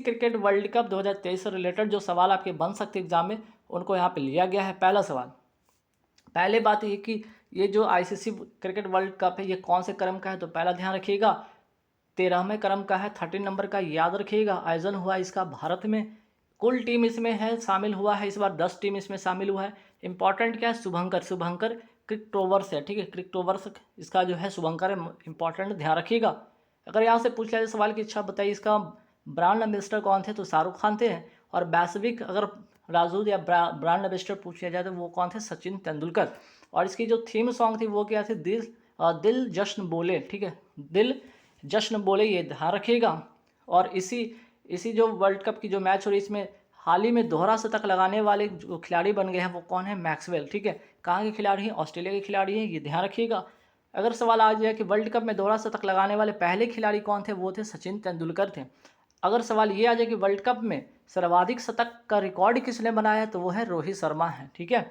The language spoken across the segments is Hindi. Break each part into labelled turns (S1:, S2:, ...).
S1: क्रिकेट वर्ल्ड कप 2023 से रिलेटेड जो सवाल आपके बन सकते एग्जाम में, उनको यहाँ पे लिया गया है। पहला सवाल, पहले बात ये कि ये जो आईसीसी क्रिकेट वर्ल्ड कप है ये कौन से क्रम का है, तो पहला ध्यान रखिएगा 13वें क्रम का है, 13 नंबर का याद रखिएगा। आयोजन हुआ इसका भारत में। कुल टीम इसमें है शामिल हुआ है इस बार 10 टीम इसमें शामिल हुआ है। इंपॉर्टेंट क्या है, शुभंकर, शुभंकर क्रिकटोवर्स है, ठीक है, क्रिकटोवर्स इसका जो है शुभंकर है, इंपॉर्टेंट ध्यान रखिएगा। अगर यहाँ से पूछ लिया जाए सवाल की इच्छा बताइए इसका ब्रांड एम्बेसडर कौन थे, तो शाहरुख खान थे। और वैश्विक अगर राजदूत या ब्रांड एम्बेसडर पूछ लिया जाए तो वो कौन थे, सचिन तेंदुलकर। और इसकी जो थीम सॉन्ग थी वो क्या थी, दिल जश्न बोले, ठीक है, दिल जश्न बोले, ये ध्यान रखिएगा। और इसी जो वर्ल्ड कप की जो मैच हो रही इसमें हाल ही में दोहरा शतक लगाने वाले जो खिलाड़ी बन गए हैं वो कौन है, मैक्सवेल, ठीक है। कहाँ के खिलाड़ी हैं, ऑस्ट्रेलिया के खिलाड़ी हैं, ये ध्यान रखिएगा। अगर सवाल आ जाए कि वर्ल्ड कप में दोहरा शतक लगाने वाले पहले खिलाड़ी कौन थे, वो थे सचिन तेंदुलकर थे। अगर सवाल ये आ जाए कि वर्ल्ड कप में सर्वाधिक शतक का रिकॉर्ड किसने बनाया है, तो वो है रोहित शर्मा है, ठीक है।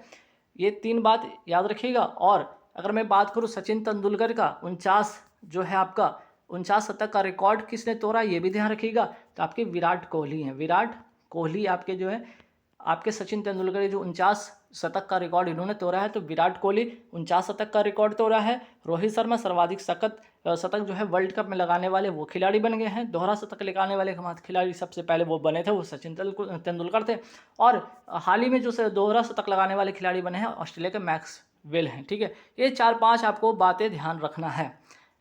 S1: ये 3 बात याद रखिएगा। और अगर मैं बात करूँ सचिन तेंदुलकर का 49 जो है आपका 49 शतक का रिकॉर्ड किसने तोड़ा, ये भी ध्यान रखिएगा, तो आपके विराट कोहली हैं। विराट कोहली आपके जो है आपके सचिन तेंदुलकर जो 49 शतक का रिकॉर्ड इन्होंने तोड़ा है, तो विराट कोहली 49 शतक का रिकॉर्ड तोड़ा है। रोहित शर्मा सर्वाधिक शतक जो है वर्ल्ड कप में लगाने वाले वो खिलाड़ी बन गए हैं। दोहरा शतक लगाने वाले हमारे खिलाड़ी सबसे पहले वो बने थे, वो सचिन तेंदुलकर थे। और हाल ही में जो दोहरा शतक लगाने वाले खिलाड़ी बने हैं ऑस्ट्रेलिया के मैक्सवेल हैं, ठीक है। ये 4-5 आपको बातें ध्यान रखना है।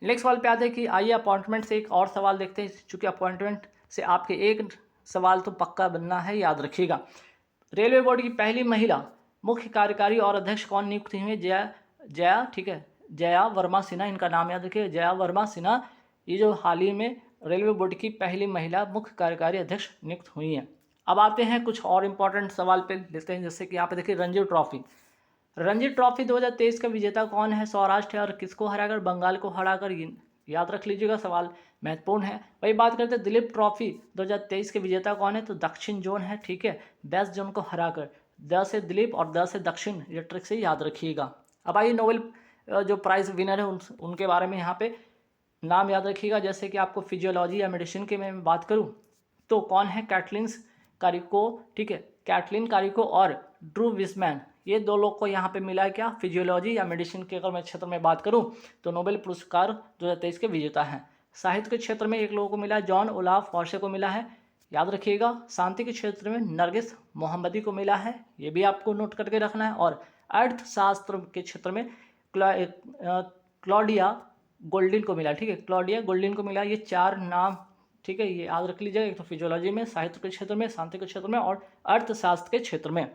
S1: नेक्स्ट सवाल पे आते हैं कि आइए अपॉइंटमेंट से एक और सवाल देखते हैं, चूँकि अपॉइंटमेंट से आपके एक सवाल तो पक्का बनना है, याद रखिएगा। रेलवे बोर्ड की पहली महिला मुख्य कार्यकारी और अध्यक्ष कौन नियुक्त हुई है, जया, ठीक है, जया वर्मा सिन्हा, इनका नाम याद रखिए, जया वर्मा सिन्हा। ये जो हाल ही में रेलवे बोर्ड की पहली महिला मुख्य कार्यकारी अध्यक्ष नियुक्त हुई हैं। अब आते हैं कुछ और इम्पोर्टेंट सवाल पे लेते हैं, जैसे कि यहाँ पे देखिए रणजी ट्रॉफी। रणजी ट्रॉफी 2023 का विजेता कौन है, सौराष्ट्र है, और किसको हराकर, बंगाल को हराकर, याद रख लीजिएगा, सवाल महत्वपूर्ण है। वही बात करते हैं दिलीप ट्रॉफी 2023 के विजेता कौन है, तो दक्षिण जोन है, ठीक है, वेस्ट जोन को हराकर। द से दिलीप और द से दक्षिण, ये ट्रिक से याद रखिएगा। अब आइए नोबेल जो प्राइज़ विनर है उनके बारे में यहाँ पे नाम याद रखिएगा। जैसे कि आपको फिजियोलॉजी या मेडिसिन के में बात करूँ तो कौन है, कैटलिन कारिको, ठीक है, कैटलिन कारिको और ड्रू विसमैन, ये 2 लोग को यहाँ पे मिला है क्या, फिजियोलॉजी या मेडिसिन के अगर मैं क्षेत्र में बात करूँ तो नोबेल पुरस्कार 2023 के विजेता हैं। साहित्य के क्षेत्र में एक लोगों को मिला है, जॉन ओलाफ फॉर्से को मिला है, याद रखिएगा। शांति के क्षेत्र में नरगिस मोहम्मदी को मिला है, ये भी आपको नोट करके रखना है। और अर्थशास्त्र के क्षेत्र में क्लॉडिया गोल्डिन को मिला, ठीक है, क्लॉडिया गोल्डिन को मिला। ये 4 नाम, ठीक है, ये याद रख लीजिएगा, एक तो फिजियोलॉजी में, साहित्य के क्षेत्र में, शांति के क्षेत्र में और अर्थशास्त्र के क्षेत्र में।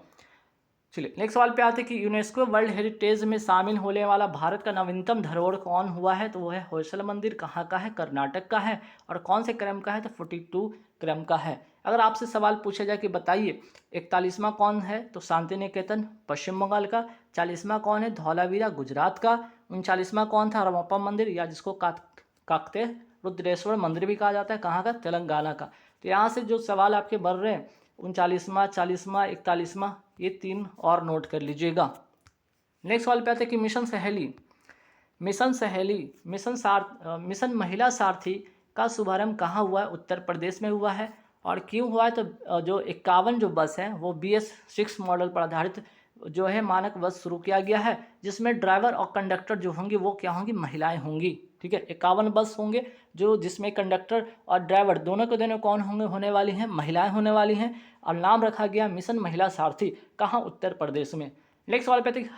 S1: चलिए नेक्स्ट सवाल पे आते हैं कि यूनेस्को वर्ल्ड हेरिटेज में शामिल होने वाला भारत का नवीनतम धरोहर कौन हुआ है, तो वो है होयसला मंदिर। कहाँ का है, कर्नाटक का है। और कौन से क्रम का है, तो 42 क्रम का है। अगर आपसे सवाल पूछा जाए कि बताइए 41वां कौन है, तो शांति निकेतन पश्चिम बंगाल का। 40वां कौन है, धौलावीरा गुजरात का। 39वां कौन था, रमप्पा मंदिर, या जिसको काकते रुद्रेश्वर मंदिर भी कहा जाता है, कहाँ का, तेलंगाना का। तो यहाँ से जो सवाल आपके बढ़ रहे हैं 39वां, 40वां, 41वां, ये 3 और नोट कर लीजिएगा। नेक्स्ट सवाल पे आते हैं कि मिशन महिला सारथी का शुभारंभ कहाँ हुआ है, उत्तर प्रदेश में हुआ है। और क्यों हुआ है, तो जो 51 जो बस हैं वो BS6 मॉडल पर आधारित जो है मानक बस शुरू किया गया है, जिसमें ड्राइवर और कंडक्टर जो होंगी वो क्या होंगी, महिलाएं होंगी, ठीक है। 51 बस होंगे जिसमें कंडक्टर और ड्राइवर दोनों के दोनों कौन होने वाली हैं, महिलाएं होने वाली हैं। और नाम रखा गया मिशन महिला सारथी, कहाँ, उत्तर प्रदेश में। नेक्स्ट सवाल पे आते हैं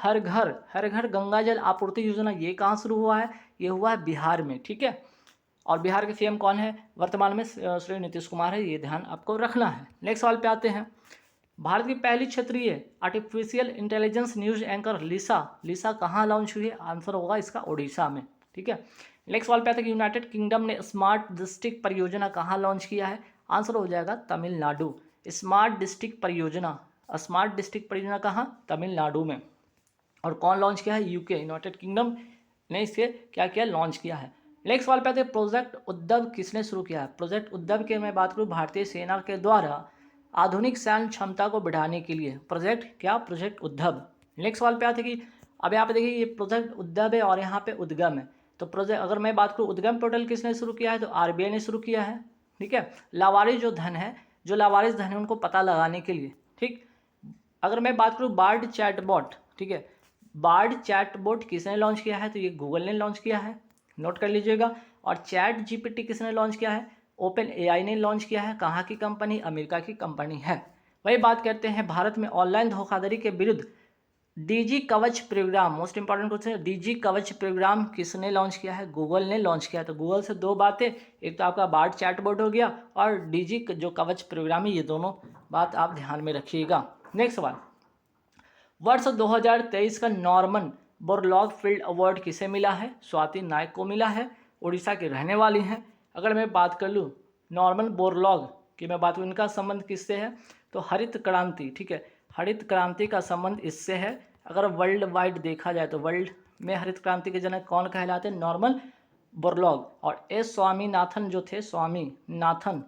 S1: हर घर गंगा जल आपूर्ति योजना, ये कहाँ शुरू हुआ है, ये हुआ है बिहार में, ठीक है। और बिहार के CM कौन है वर्तमान में, श्री नीतीश कुमार है, ये ध्यान आपको रखना है। नेक्स्ट सवाल पे आते हैं, भारत की पहली क्षेत्रीय आर्टिफिशियल इंटेलिजेंस न्यूज एंकर लिसा कहाँ लॉन्च हुई है, आंसर होगा इसका ओडिशा में, ठीक है। नेक्स्ट सवाल पे आता है कि यूनाइटेड किंगडम ने स्मार्ट डिस्ट्रिक्ट परियोजना कहाँ लॉन्च किया है, आंसर हो जाएगा तमिलनाडु। स्मार्ट डिस्ट्रिक्ट परियोजना कहाँ, तमिलनाडु में। और कौन लॉन्च किया है, UK, यूनाइटेड किंगडम ने इसे क्या किया, लॉन्च किया है। नेक्स्ट सवाल पे आते हैं प्रोजेक्ट उद्धव किसने शुरू किया है। प्रोजेक्ट उद्धव के मैं बात करूँ भारतीय सेना के द्वारा आधुनिक सैन्य क्षमता को बढ़ाने के लिए प्रोजेक्ट उद्धव। नेक्स्ट सवाल पे आते हैं कि अब यहाँ पे देखिए ये प्रोजेक्ट उद्धव है और यहाँ पे उद्गम है। तो प्रोजेक्ट अगर मैं बात करूँ उद्गम पोर्टल किसने शुरू किया है, तो RBI ने शुरू किया है। ठीक है, लावारिस जो धन है, जो लावारिस धन है उनको पता लगाने के लिए। ठीक, अगर मैं बात करूँ बार्ड चैटबॉट, ठीक है, बार्ड चैटबॉट किसने लॉन्च किया है? तो ये गूगल ने लॉन्च किया है, नोट कर लीजिएगा। और चैट जीपीटी किसने लॉन्च किया है? ओपन एआई ने लॉन्च किया है। कहाँ की कंपनी? अमेरिका की कंपनी है। वही बात करते हैं, भारत में ऑनलाइन धोखाधड़ी के विरुद्ध डीजी कवच प्रोग्राम, मोस्ट इंपॉर्टेंट क्वेश्चन है, डीजी कवच प्रोग्राम किसने लॉन्च किया है? गूगल ने लॉन्च किया है। तो गूगल से दो बातें, एक तो आपका बार्ड चैटबॉट हो गया और डीजी जो कवच प्रोग्राम है, ये दोनों बात आप ध्यान में रखिएगा। नेक्स्ट सवाल, वर्ष 2023 का नॉर्मन बोरलॉग फील्ड अवार्ड किसे मिला है? स्वाति नायक को मिला है, उड़ीसा की रहने वाली हैं। अगर मैं बात कर लूँ नॉर्मन बोरलॉग की, मैं बात करूँ इनका संबंध किससे है? तो हरित क्रांति, ठीक है, हरित क्रांति का संबंध इससे है। अगर वर्ल्ड वाइड देखा जाए तो वर्ल्ड में हरित क्रांति के जनक कौन कहलाते हैं? Norman Borlaug. और एस स्वामीनाथन जो थे, स्वामीनाथन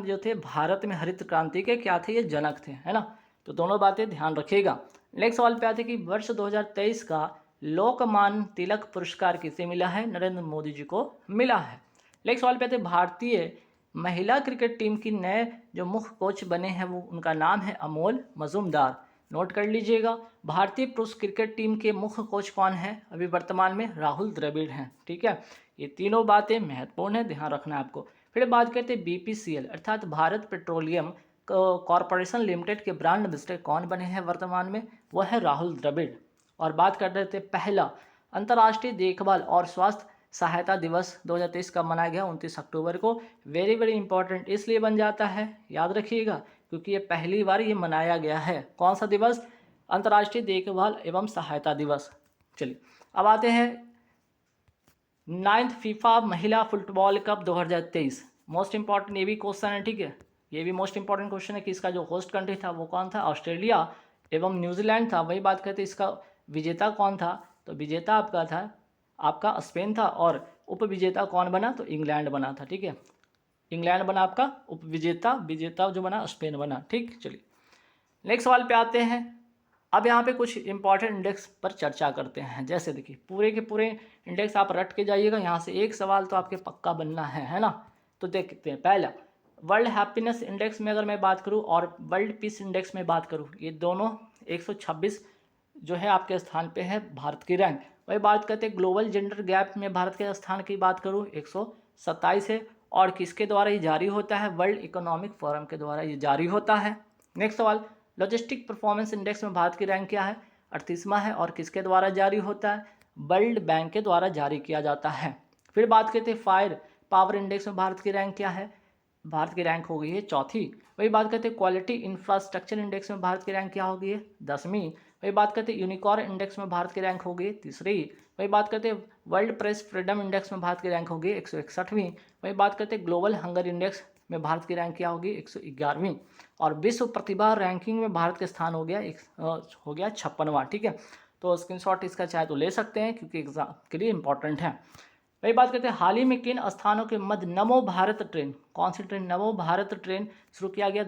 S1: जो थे, भारत में हरित क्रांति के क्या थे? ये जनक थे, है ना। तो दोनों बातें ध्यान रखिएगा। नेक्स्ट सवाल पे आते हैं कि वर्ष 2023 का लोकमान्य तिलक पुरस्कार किसे मिला है? नरेंद्र मोदी जी को मिला है। नेक्स्ट सवाल पे आते हैं, भारतीय महिला क्रिकेट टीम की नए जो मुख्य कोच बने हैं वो उनका नाम है अमोल मजूमदार, नोट कर लीजिएगा। भारतीय पुरुष क्रिकेट टीम के मुख्य कोच कौन है? अभी वर्तमान में राहुल द्रविड़ हैं, ठीक है। ये तीनों बातें महत्वपूर्ण है, ध्यान रखना है आपको। फिर बात करते हैं बीपीसीएल अर्थात भारत पेट्रोलियम कॉरपोरेशन लिमिटेड के ब्रांड एम्बेसडर कौन बने हैं वर्तमान में? वह है राहुल द्रविड़। और बात कर रहे थे पहला अंतर्राष्ट्रीय देखभाल और स्वास्थ्य सहायता दिवस 2023 का मनाया गया 29 अक्टूबर को। वेरी वेरी इंपॉर्टेंट इसलिए बन जाता है, याद रखिएगा, क्योंकि ये पहली बार ये मनाया गया है। कौन सा दिवस? अंतर्राष्ट्रीय देखभाल एवं सहायता दिवस। चलिए अब आते हैं 9th फीफा महिला फुटबॉल कप 2023। मोस्ट इंपॉर्टेंट ये भी क्वेश्चन है, ठीक है, ये भी मोस्ट इंपॉर्टेंट क्वेश्चन है कि इसका जो होस्ट कंट्री था वो कौन था? ऑस्ट्रेलिया एवं न्यूजीलैंड था। वही बात करते इसका विजेता कौन था? तो विजेता आपका था, आपका स्पेन था, और उपविजेता कौन बना? तो इंग्लैंड बना था, ठीक है, इंग्लैंड बना आपका उपविजेता, विजेता जो बना स्पेन बना, ठीक। चलिए नेक्स्ट सवाल पे आते हैं। अब यहाँ पे कुछ इंपॉर्टेंट इंडेक्स पर चर्चा करते हैं। जैसे देखिए पूरे के पूरे इंडेक्स आप रट के जाइएगा, यहाँ से एक सवाल तो आपके पक्का बनना है ना। तो देखते हैं, पहला वर्ल्ड हैप्पीनेस इंडेक्स में अगर मैं बात करूँ और वर्ल्ड पीस इंडेक्स में बात करूँ, ये दोनों 126 जो है आपके स्थान पे है भारत की रैंक। वही बात करते हैं ग्लोबल जेंडर गैप में भारत के स्थान की बात करूँ 127 है, और किसके द्वारा ये जारी होता है? वर्ल्ड इकोनॉमिक फोरम के द्वारा ये जारी होता है। नेक्स्ट सवाल लॉजिस्टिक परफॉर्मेंस इंडेक्स में भारत की रैंक क्या है? 38वां है, और किसके द्वारा जारी होता है? वर्ल्ड बैंक के द्वारा जारी किया जाता है। फिर बात करते हैं फायर पावर इंडेक्स में भारत की रैंक क्या है? भारत की रैंक हो गई है 4थी। वही बात करते हैं क्वालिटी इंफ्रास्ट्रक्चर इंडेक्स में भारत की रैंक क्या हो गई है? 10वीं। वही बात करते हैं यूनिकॉर्न इंडेक्स में भारत की रैंक हो गई है 3री। वही बात करते हैं वर्ल्ड प्रेस फ्रीडम इंडेक्स में भारत की रैंक होगी 161वीं। वही बात करते हैं ग्लोबल हंगर इंडेक्स में भारत की रैंक क्या होगी? 111वीं। और विश्व प्रतिभा रैंकिंग में भारत का स्थान हो गया 56वां, ठीक है। तो स्क्रीनशॉट इसका चाहे तो ले सकते हैं क्योंकि एग्जाम के लिए इंपॉर्टेंट है। वही बात करते हैं हाल ही में किन स्थानों के मध्य नमो भारत ट्रेन, कौन सी ट्रेन? नमो भारत ट्रेन शुरू किया गया?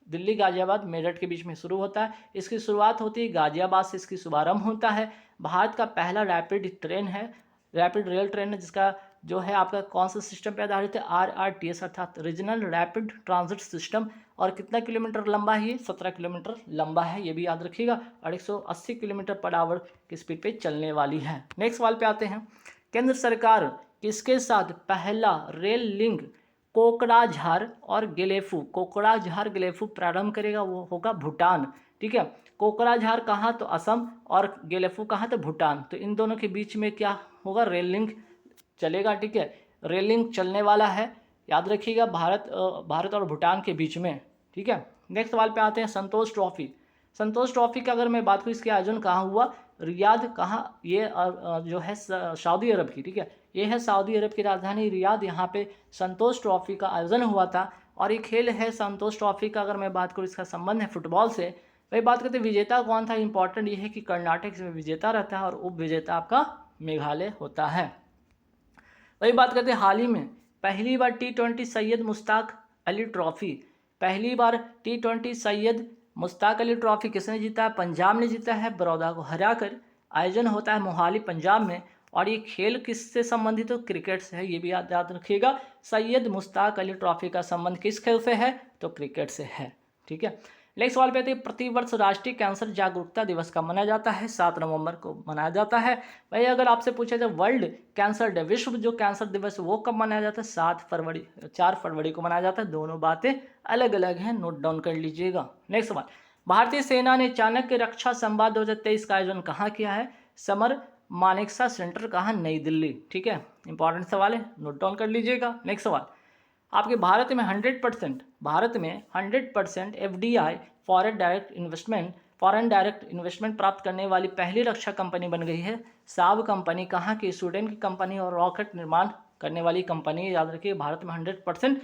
S1: दिल्ली गाजियाबाद मेरठ के बीच में शुरू होता है। इसकी शुरुआत होती है गाजियाबाद से, इसकी शुभारंभ होता है। भारत का पहला रैपिड ट्रेन है, रैपिड रेल ट्रेन है, जिसका जो है आपका कौन सा सिस्टम पे आधारित है? RRTS अर्थात रीजनल रैपिड ट्रांजिट सिस्टम। और कितना किलोमीटर लंबा है ये? 17 किलोमीटर लंबा है, ये भी याद रखिएगा। और 180 किलोमीटर पर आवर की स्पीड पे चलने वाली है। नेक्स्ट सवाल पे आते हैं, केंद्र सरकार किसके साथ पहला रेल लिंक कोकराझार और गेलेफू प्रारंभ करेगा? वो होगा भूटान, ठीक है। कोकराझार कहाँ? तो असम, और गेलेफू कहाँ? तो भूटान। तो इन दोनों के बीच में क्या होगा? रेल लिंक चलेगा, ठीक है, रेल लिंक चलने वाला है, याद रखिएगा, भारत और भूटान के बीच में, ठीक है। नेक्स्ट सवाल पे आते हैं, संतोष ट्रॉफी का अगर मैं बात करूँ इसके आयोजन कहाँ हुआ? रियाद, कहाँ? ये जो है सऊदी अरब की, ठीक है, ये है सऊदी अरब की राजधानी रियाद। यहाँ पे संतोष ट्रॉफी का आयोजन हुआ था। और ये खेल है संतोष ट्रॉफी का, अगर मैं बात करूँ इसका संबंध है फुटबॉल से। वही बात करते हैं विजेता कौन था? इंपॉर्टेंट ये है कि कर्नाटक में विजेता रहता है और उप विजेता आपका मेघालय होता है। वही बात करते हैं हाल ही में पहली बार T20 Syed Mushtaq Ali trophy, Syed Mushtaq Ali trophy किसने जीता है? पंजाब ने जीता है, बड़ौदा को हराकर। आयोजन होता है मोहाली पंजाब में, और ये खेल किससे संबंधित है? क्रिकेट से है, ये भी याद रखिएगा। सैयद मुश्ताक अली ट्रॉफी का संबंध किस खेल से है? तो क्रिकेट से है। ठीक है, नेक्स्ट सवाल पे आते हैं, प्रतिवर्ष राष्ट्रीय कैंसर जागरूकता दिवस कब मनाया जाता है? 7 नवंबर को मनाया जाता है। भाई अगर आपसे पूछा जाए वर्ल्ड कैंसर डे, विश्व जो कैंसर दिवस वो कब मनाया जाता है? 4 फरवरी को मनाया जाता है। दोनों बातें अलग अलग हैं, नोट डाउन कर लीजिएगा। नेक्स्ट सवाल, भारतीय सेना ने चाणक्य रक्षा संवाद 2023 का आयोजन कहाँ किया है? समर मानेकशॉ सेंटर, कहाँ? नई दिल्ली। ठीक है, इंपॉर्टेंट सवाल है, नोट डाउन कर लीजिएगा। नेक्स्ट सवाल, आपके भारत में 100% FDI फॉरेन डायरेक्ट इन्वेस्टमेंट प्राप्त करने वाली पहली रक्षा कंपनी बन गई है साब कंपनी। कहाँ की? स्वीडन की कंपनी और रॉकेट निर्माण करने वाली कंपनी। याद रखिए, भारत में 100%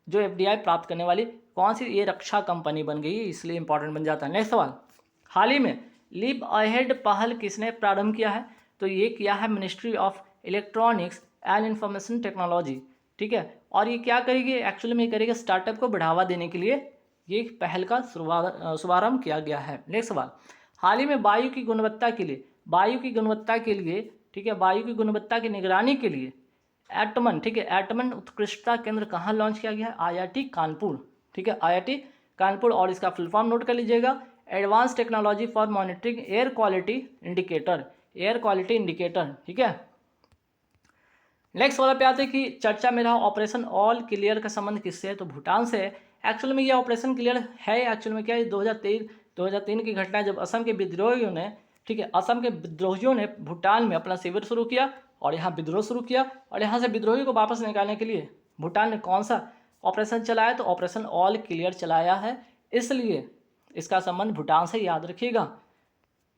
S1: जो FDI प्राप्त करने वाली कौन सी? ये रक्षा कंपनी बन गई है, इसलिए इंपॉर्टेंट बन जाता है। नेक्स्ट सवाल, हाल ही में लीप अहेड पहल किसने प्रारंभ किया है? तो ये किया है ministry of electronics and information technology. ठीक है, और ये क्या करेगी? एक्चुअली में करेगी स्टार्टअप को बढ़ावा देने के लिए ये पहल का शुभारंभ किया गया है। नेक्स्ट सवाल, हाल ही में वायु की गुणवत्ता के लिए ठीक है, वायु की गुणवत्ता की निगरानी के लिए एटमन, ठीक है, एटमन उत्कृष्टता केंद्र कहाँ लॉन्च किया गया है? IIT कानपुर। ठीक है, IIT कानपुर, और इसका फुल फॉर्म नोट कर लीजिएगा, advance technology for monitoring air quality indicator. ठीक है, नेक्स्ट वाला पे आते हैं कि चर्चा में रहा ऑपरेशन ऑल क्लियर का संबंध किससे है? तो भूटान से है। एक्चुअल में ये ऑपरेशन क्लियर है एक्चुअल में क्या है? 2003 की घटना है, जब असम के विद्रोहियों ने, ठीक है, असम के विद्रोहियों ने भूटान में अपना शिविर शुरू किया और यहाँ विद्रोह शुरू किया, और यहाँ से विद्रोहियों को वापस निकालने के लिए भूटान ने कौन सा ऑपरेशन चलाया? तो ऑपरेशन ऑल क्लियर चलाया है, इसलिए इसका संबंध भूटान से, याद रखिएगा।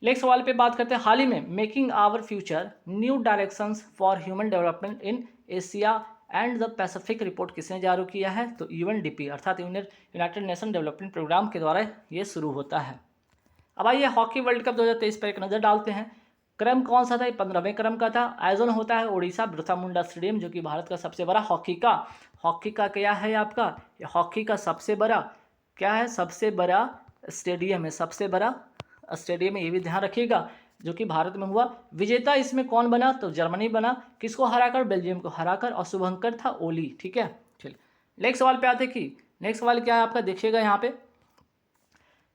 S1: नेक्स्ट सवाल पे बात करते हैं, हाल ही में making our future new directions for human development in Asia and the Pacific report किसने जारी किया है? तो UNDP अर्थात यूनाइटेड नेशन डेवलपमेंट प्रोग्राम के द्वारा ये शुरू होता है। अब आइए हॉकी वर्ल्ड कप 2023 पर एक नज़र डालते हैं। क्रम कौन सा था? 15वें क्रम का था। आयोजन होता है उड़ीसा बिरसा मुंडा स्टेडियम, जो कि भारत का सबसे बड़ा हॉकी का क्या है आपका? हॉकी का सबसे बड़ा क्या है? सबसे बड़ा स्टेडियम है, सबसे बड़ा स्टेडियम है, ये भी ध्यान रखिएगा, जो कि भारत में हुआ। विजेता इसमें कौन बना? तो जर्मनी बना। किसको हराकर? बेल्जियम को हराकर, और शुभंकर था ओली। ठीक है, चलिए नेक्स्ट सवाल पे आते कि नेक्स्ट सवाल क्या है आपका, देखिएगा यहाँ पे,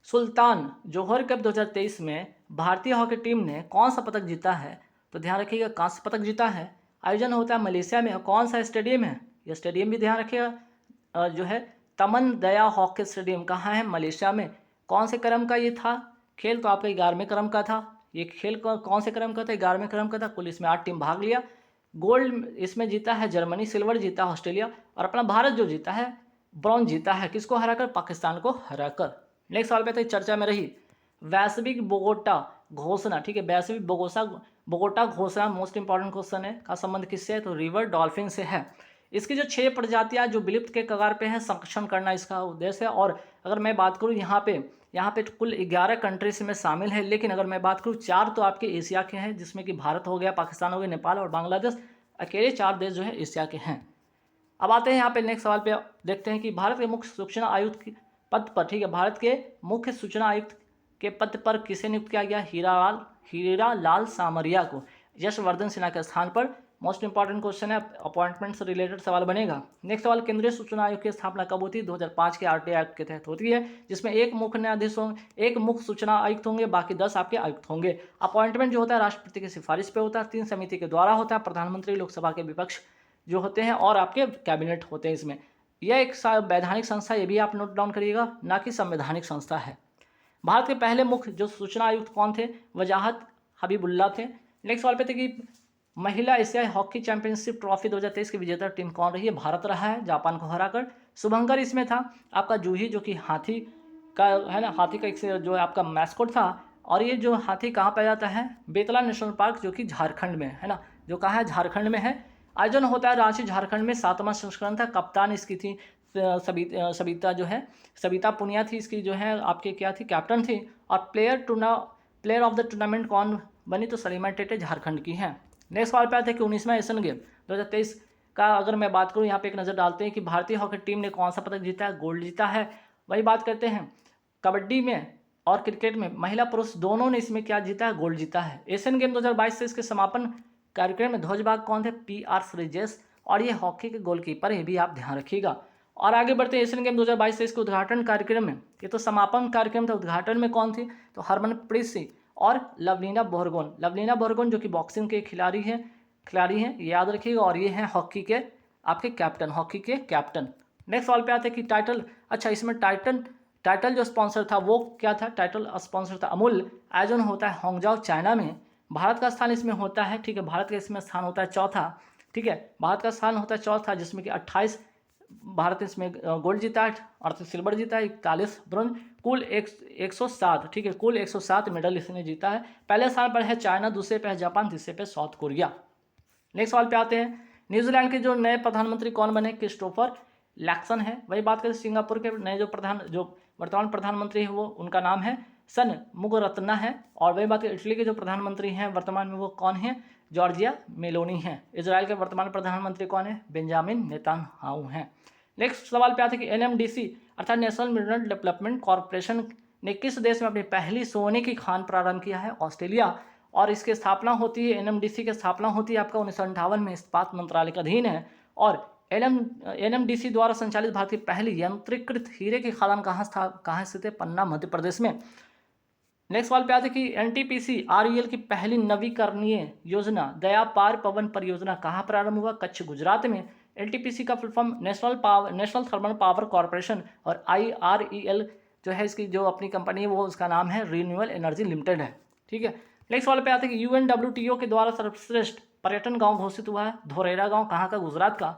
S1: सुल्तान जोहर कप 2023 में भारतीय हॉकी टीम ने कौन सा पदक जीता है? तो ध्यान रखिएगा, कांस्य पदक जीता है। आयोजन होता है मलेशिया में, कौन सा स्टेडियम है? यह स्टेडियम भी ध्यान रखिएगा, जो है तमन दया हॉकी स्टेडियम, कहाँ है? मलेशिया में। कौन से क्रम का ये था खेल? तो आपका 11वें क्रम का था। ये खेल कौन से क्रम का था? 11वें क्रम का था। कुल इसमें 8 टीम भाग लिया। गोल्ड इसमें जीता है जर्मनी, सिल्वर जीता है ऑस्ट्रेलिया, और अपना भारत जो जीता है ब्रॉन्ज जीता है, किसको हराकर? पाकिस्तान को हराकर। नेक्स्ट सवाल पे तो चर्चा में रही वैश्विक बोगोटा घोषणा, ठीक है, वैश्विक बोगोटा घोषणा मोस्ट इंपॉर्टेंट क्वेश्चन है, का संबंध किससे है? तो रिवर डॉल्फिन से है। इसकी जो 6 प्रजातियां जो विलुप्त के कगार पे हैं, संरक्षण करना इसका उद्देश्य है। और अगर मैं बात करूँ यहाँ पे कुल 11 कंट्रीज में शामिल है, लेकिन अगर मैं बात करूँ 4 तो आपके एशिया के हैं, जिसमें कि भारत हो गया, पाकिस्तान हो गया, नेपाल और बांग्लादेश, अकेले 4 देश जो है एशिया के हैं। अब आते हैं यहाँ पे नेक्स्ट सवाल पे, देखते हैं कि भारत के मुख्य सूचना आयुक्त के पद पर, ठीक है, भारत के मुख्य सूचना आयुक्त के पद पर किसे नियुक्त किया गया? हीरा लाल सामरिया को यशवर्धन सिन्हा के स्थान पर। मोस्ट इंपॉर्टेंट क्वेश्चन है, अपॉइंटमेंट से रिलेटेड सवाल बनेगा। नेक्स्ट सवाल, केंद्रीय सूचना आयोग की स्थापना कब होती है? 2005 के RTI एक्ट के तहत होती है, जिसमें एक मुख्य न्यायाधीश होंगे, एक मुख्य सूचना आयुक्त होंगे, बाकी 10 आपके आयुक्त होंगे। अपॉइंटमेंट जो होता है राष्ट्रपति की सिफारिश पे होता है, 3 समिति के द्वारा होता है, प्रधानमंत्री, लोकसभा के विपक्ष जो होते हैं, और आपके कैबिनेट होते हैं इसमें। यह एक वैधानिक संस्था, ये भी आप नोट डाउन करिएगा, ना कि संवैधानिक संस्था है। भारत के पहले मुख्य जो सूचना आयुक्त कौन थे? वजाहत हबीबुल्ला थे। नेक्स्ट सवाल पे थे कि महिला एशियाई हॉकी चैंपियनशिप ट्रॉफी 2023 की विजेता टीम कौन रही है? भारत रहा है, जापान को हराकर। शुभंकर इसमें था आपका जूही, जो कि हाथी का है ना, हाथी का एक जो आपका मैस्कॉट था। और ये जो हाथी कहाँ पाया जाता है? बेतला नेशनल पार्क, जो कि झारखंड में है ना, जो कहाँ है? झारखंड में है। आयोजन होता है रांची झारखंड में, 7वां संस्करण था। कप्तान इसकी थी सबिता, जो है सबिता पुनिया थी इसकी, जो है आपके क्या थी? कैप्टन थी। और प्लेयर ऑफ द टूर्नामेंट कौन बनी? तो सलीमा टेटे झारखंड की हैं। नेक्स्ट सवाल पे आते हैं कि 19वां एशियन गेम 2023 का अगर मैं बात करूं, यहाँ पे एक नज़र डालते हैं कि भारतीय हॉकी टीम ने कौन सा पदक जीता है? गोल्ड जीता है। वही बात करते हैं कबड्डी में और क्रिकेट में, महिला पुरुष दोनों ने इसमें क्या जीता है? गोल्ड जीता है। एशियन गेम 2022 से इसके समापन कार्यक्रम में ध्वजवाहक कौन थे? PR श्रीजेश, और ये हॉकी के गोलकीपर, ये भी आप ध्यान रखिएगा। और आगे बढ़ते हैं एशियन गेम 2022 के उद्घाटन कार्यक्रम में, ये तो समापन कार्यक्रम था, उद्घाटन में कौन थी? तो हरमनप्रीत सिंह और लवलीना बोरगोन। लवलीना बोरगोन जो कि बॉक्सिंग के खिलाड़ी हैं, ये याद रखिएगा, और ये हैं हॉकी के आपके कैप्टन, हॉकी के कैप्टन। नेक्स्ट सवाल पे आते हैं कि टाइटल, अच्छा इसमें टाइटल जो स्पॉन्सर था वो क्या था? टाइटल स्पॉन्सर था अमूल। आयोजन होता है हांगझाओ चाइना में। भारत का स्थान इसमें होता है, ठीक है, भारत का इसमें स्थान होता है चौथा, ठीक है, भारत का स्थान होता है चौथा, जिसमें कि 28 भारत इसमें गोल्ड जीता है, 38 सिल्वर जीता है, 41 ब्रोंज, कुल 107, ठीक है, कुल 107 मेडल इसने जीता है। पहले स्थान पर है चाइना, दूसरे पे है जापान, तीसरे पे साउथ कोरिया। नेक्स्ट सवाल पे आते हैं, न्यूजीलैंड के जो नए प्रधानमंत्री कौन बने? क्रिस्टोफर लैक्सन है। वही बात करें सिंगापुर के नए जो वर्तमान प्रधानमंत्री है वो उनका नाम है सन मुगरत्ना है। और वही बात इटली के जो प्रधानमंत्री हैं वर्तमान में वो कौन है? जॉर्जिया मेलोनी हैं। इजराइल के वर्तमान प्रधानमंत्री कौन है? बेंजामिन नेतान्याहू हैं। नेक्स्ट सवाल पे आते हैं कि NMDC अर्थात नेशनल मिनरल डेवलपमेंट कॉरपोरेशन ने किस देश में अपनी पहली सोने की खान प्रारंभ किया है? ऑस्ट्रेलिया। और इसकी स्थापना होती है, NMDC की स्थापना होती है आपका 1958 में, इस्पात मंत्रालय का अधीन है। और NMDC द्वारा संचालित भारत की पहली यंत्रीकृत हीरे की खदान कहाँ स्थित है? पन्ना, मध्य प्रदेश में। नेक्स्ट सवाल पे आते हैं कि NTPC REL की पहली नवीकरणीय योजना दया पार पवन परियोजना कहाँ प्रारंभ हुआ? कच्छ, गुजरात में। NTPC का full form national thermal power corporation, और IREL जो है इसकी जो अपनी कंपनी है वो उसका नाम है रिन्यूएबल एनर्जी लिमिटेड है, ठीक है। नेक्स्ट सवाल पे आते हैं कि UNWTO के द्वारा सर्वश्रेष्ठ पर्यटन गांव घोषित हुआ है धोरेरा गांव, कहाँ का? गुजरात का।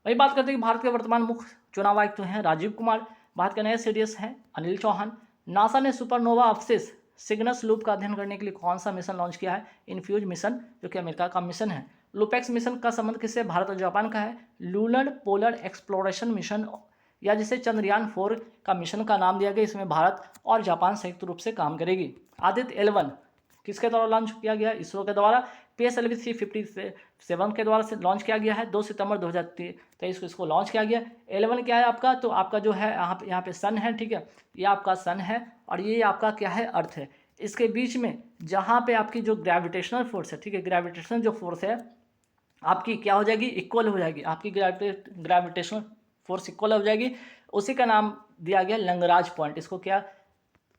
S1: वही बात करते हैं कि भारत के वर्तमान मुख्य चुनाव आयुक्त हैं राजीव कुमार, भारत के नए CDS हैं अनिल चौहान। नासा ने सुपरनोवा अवशेष सिग्नस लूप का अध्ययन करने के लिए कौन सा मिशन लॉन्च किया है? इन्फ्यूज मिशन, जो कि अमेरिका का मिशन है। लुपेक्स मिशन का संबंध किससे? भारत और जापान का है। लूनर पोलर एक्सप्लोरेशन मिशन, या जिसे चंद्रयान 4 का मिशन का नाम दिया गया, इसमें भारत और जापान संयुक्त रूप से काम करेगी। आदित्य L1 किसके द्वारा लॉन्च किया गया? इसरो के द्वारा। PSLV 357 के द्वारा से लॉन्च किया गया है, 2 सितंबर 2023 को इसको लॉन्च किया गया। L1 क्या है आपका? तो आपका जो है यहाँ पे सन है, ठीक है, ये आपका सन है, और ये आपका क्या है? अर्थ है। इसके बीच में जहाँ पे आपकी जो ग्रेविटेशनल फोर्स है, ठीक है, ग्रेविटेशनल जो फोर्स है आपकी क्या हो जाएगी? इक्वल हो जाएगी, आपकी ग्रेविटेशनल फोर्स इक्वल हो जाएगी। उसी का नाम दिया गया लंगराज पॉइंट। इसको क्या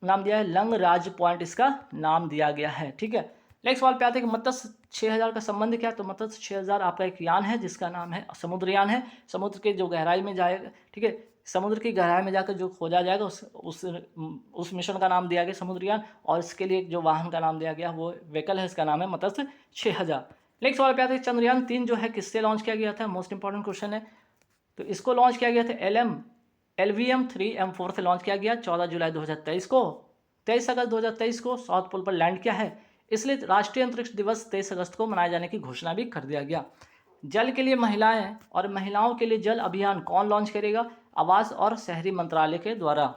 S1: नाम दिया है? लंगराज पॉइंट इसका नाम दिया गया है, ठीक है। नेक्स्ट सवाल पे आते हैं कि मत्स्य 6000 का संबंध क्या है? तो मत्स्य 6000 आपका एक यान है जिसका नाम है समुद्रयान है। समुद्र के जो गहराई में जाएगा, ठीक है, समुद्र की गहराई में जाकर जो खोजा जाएगा उस मिशन का नाम दिया गया समुद्रयान, और इसके लिए जो वाहन का नाम दिया गया वो व्हीकल है, इसका नाम है मत्स्य 6000। नेक्स्ट सवाल पे आते हैं चंद्रयान 3 जो है किससे लॉन्च किया गया था? मोस्ट इंपॉर्टेंट क्वेश्चन है। तो इसको लॉन्च किया गया था LVM-3M4 से लॉन्च किया गया 14 जुलाई 2023 को। 23 अगस्त 2023 को साउथ पोल पर लैंड किया है, इसलिए राष्ट्रीय अंतरिक्ष दिवस 23 अगस्त को मनाए जाने की घोषणा भी कर दिया गया। जल के लिए महिलाएं और महिलाओं के लिए जल अभियान कौन लॉन्च करेगा? आवास और शहरी मंत्रालय के द्वारा।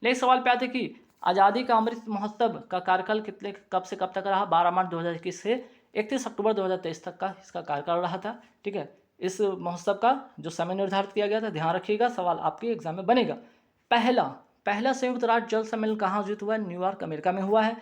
S1: नेक्स्ट सवाल पे आते कि आज़ादी का अमृत महोत्सव का कार्यकाल कब से कब तक रहा? 12 मार्च 2021 से 31 अक्टूबर 2023 तक का इसका कार्यकाल रहा था, ठीक है। इस महोत्सव का जो समय निर्धारित किया गया था, ध्यान रखिएगा, सवाल आपके एग्जाम में बनेगा। पहला संयुक्त राष्ट्र जल सम्मेलन कहाँ आयोजित हुआ है? न्यूयॉर्क, अमेरिका में हुआ है।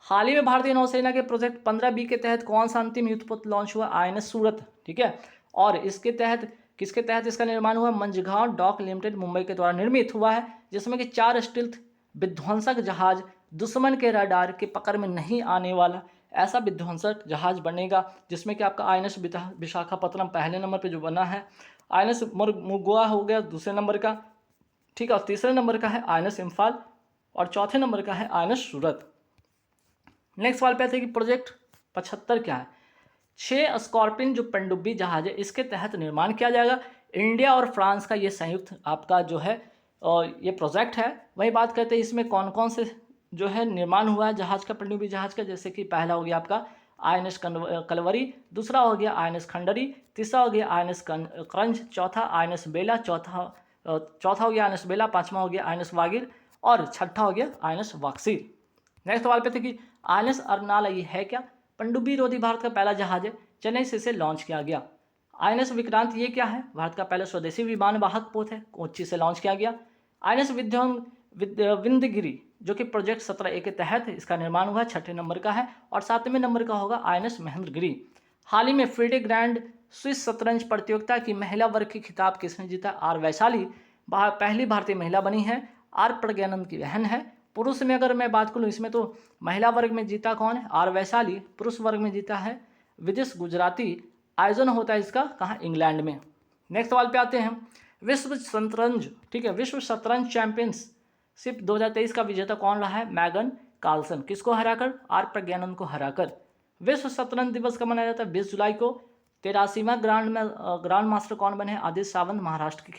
S1: हाल ही में भारतीय नौसेना के प्रोजेक्ट 15B के तहत कौन सा अंतिम युद्धपोत लॉन्च हुआ? INS सूरत, ठीक है। और इसके तहत किसके तहत इसका निर्माण हुआ? मंझगांव डॉक लिमिटेड मुंबई के द्वारा निर्मित हुआ है, जिसमें कि 4 स्टील्थ विध्वंसक जहाज दुश्मन के रडार की पकड़ में नहीं आने वाला ऐसा विध्वंसक जहाज बनेगा, जिसमें कि आपका INS विशाखापत्तनम पहले नंबर पे जो बना है, INS मुगुआ हो गया दूसरे नंबर का, ठीक है, और तीसरे नंबर का है INS इम्फाल, और चौथे नंबर का है INS सूरत। नेक्स्ट सवाल पे आते हैं कि प्रोजेक्ट 75 क्या है? 6 स्कॉर्पियन जो पनडुब्बी जहाज है इसके तहत निर्माण किया जाएगा। इंडिया और फ्रांस का ये संयुक्त आपका जो है ये प्रोजेक्ट है। वही बात करते हैं इसमें कौन कौन से जो है निर्माण हुआ है जहाज का, पनडुब्बी जहाज का, जैसे कि पहला हो गया आपका INS कलवरी, दूसरा हो गया INS खंडरी, तीसरा हो गया INS क्रंज, चौथा INS बेला, चौथा हो गया INS बेला, पांचवा हो गया INS वागिर, और छठा हो गया INS वाक्सी। नेक्स्ट सवाल पे थे कि INS अर्नाला ये है क्या? पनडुब्बी रोधी भारत का पहला जहाज है, चेन्नई से इसे लॉन्च किया गया। INS विक्रांत ये क्या है? भारत का पहला स्वदेशी विमान वाहक पोत है, कोच्चि से लॉन्च किया गया। INS विंध्यगिरि जो कि प्रोजेक्ट 17A के तहत इसका निर्माण हुआ, 6ठे नंबर का है, और 7वें नंबर का होगा INS महेंद्रगिरि। हाल ही में FIDE ग्रैंड स्विस शतरंज प्रतियोगिता की महिला वर्ग की खिताब किसने जीता? आर वैशाली पहली भारतीय महिला बनी है, आर प्रज्ञानंद की बहन है। पुरुष में अगर मैं बात करूँ इसमें तो महिला वर्ग में जीता कौन है? आर वैशाली। पुरुष वर्ग में जीता है विदिश गुजराती। आयोजन होता है इसका कहाँ? इंग्लैंड में। नेक्स्ट सवाल पे आते हैं। विश्व शतरंज, ठीक है, विश्व शतरंज चैंपियनशिप 2023 का विजेता कौन रहा है? Magnus Carlsen. किसको हराकर? आर प्रज्ञानंद को हराकर। विश्व शतरंज दिवस कब मनाया जाता है? 20 जुलाई को। 83वां ग्रांड मास्टर कौन बने? आदित्य सावंत महाराष्ट्र के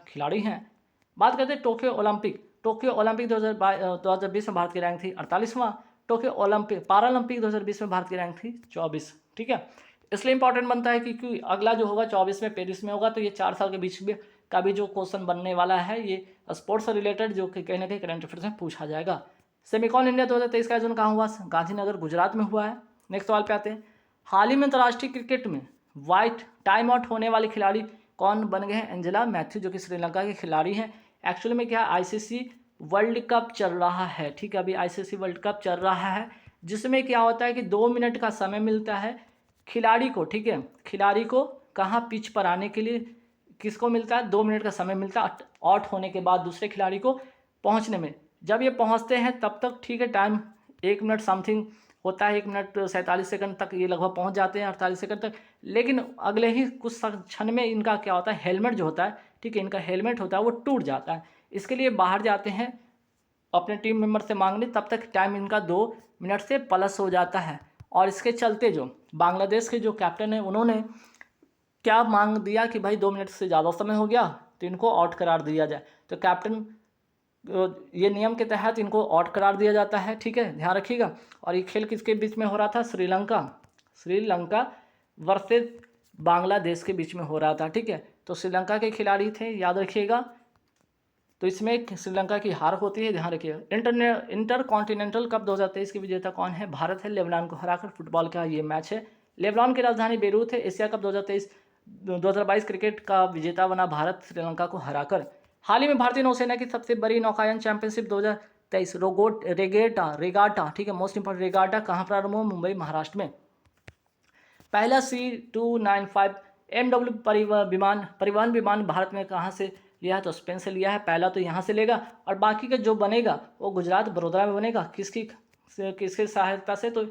S1: खिलाड़ी हैं। बात करते हैं टोक्यो ओलंपिक। टोक्यो ओलंपिक 2020 में भारत की रैंक थी 48वां। टोक्यो ओलंपिक पैरालंपिक 2020 में भारत की रैंक थी 24। ठीक है, इसलिए इंपॉर्टेंट बनता है क्योंकि अगला जो होगा 24 में पेरिस में होगा, तो ये 4 साल के बीच में का भी जो क्वेश्चन बनने वाला है ये स्पोर्ट्स से रिलेटेड, जो कि कहीं ना कहीं करंट अफेयर्स में पूछा जाएगा। सेमिकॉन इंडिया 2023 का आयोजन कहाँ हुआ? गांधीनगर गुजरात में हुआ है। नेक्स्ट सवाल पे आते हैं। हाल ही में अंतर्राष्ट्रीय क्रिकेट में वाइट टाइम आउट होने वाले खिलाड़ी कौन बन गए हैं? एंजेला मैथ्यू, जो कि श्रीलंका के खिलाड़ी हैं। एक्चुअली में क्या, ICC वर्ल्ड कप चल रहा है, ठीक है, अभी ICC वर्ल्ड कप चल रहा है, जिसमें क्या होता है कि 2 मिनट का समय मिलता है खिलाड़ी को, ठीक है, खिलाड़ी को कहाँ पिच पर आने के लिए किसको मिलता है? 2 मिनट का समय मिलता है आउट होने के बाद दूसरे खिलाड़ी को पहुँचने में। जब ये पहुँचते हैं तब तक ठीक है, टाइम 1 मिनट समथिंग होता है, 1 मिनट 47 सेकंड तक ये लगभग पहुंच जाते हैं, 48 सेकंड तक। लेकिन अगले ही कुछ क्षण में इनका क्या होता है, हेलमेट जो होता है, ठीक है, इनका हेलमेट होता है वो टूट जाता है। इसके लिए बाहर जाते हैं अपने टीम मेंबर से मांगने, तब तक टाइम इनका 2 मिनट से प्लस हो जाता है। और इसके चलते जो बांग्लादेश के जो कैप्टन है उन्होंने क्या मांग दिया कि भाई 2 मिनट से ज़्यादा समय हो गया तो इनको आउट करार दिया जाए। तो कैप्टन ये नियम के तहत इनको आउट करार दिया जाता है, ठीक है, ध्यान रखिएगा। और ये खेल किसके बीच में हो रहा था? श्रीलंका वर्सेस बांग्लादेश के बीच में हो रहा था, ठीक है। तो श्रीलंका के खिलाड़ी थे, याद रखिएगा। तो इसमें श्रीलंका की हार होती है, ध्यान रखिएगा। इंटर कॉन्टिनेंटल कप 2023 के विजेता कौन है? भारत है, लेबनान को हराकर। फुटबॉल का ये मैच है। लेबनान की राजधानी बेरूत है। एशिया कप 2022 क्रिकेट का विजेता बना भारत, श्रीलंका को हराकर। हाल ही में भारतीय नौसेना की सबसे बड़ी नौकायन चैंपियनशिप 2023 रेगाटा, ठीक है, मोस्ट इंपोर्टेंट रेगाटा कहाँ प्रारंभ हुआ? मुंबई, महाराष्ट्र में। पहला C295 MW परिवहन विमान भारत में कहाँ से लिया है? तो स्पेन से लिया है। पहला तो यहाँ से लेगा और बाकी का जो बनेगा वो गुजरात बड़ोदरा में बनेगा। किसकी सहायता से? तो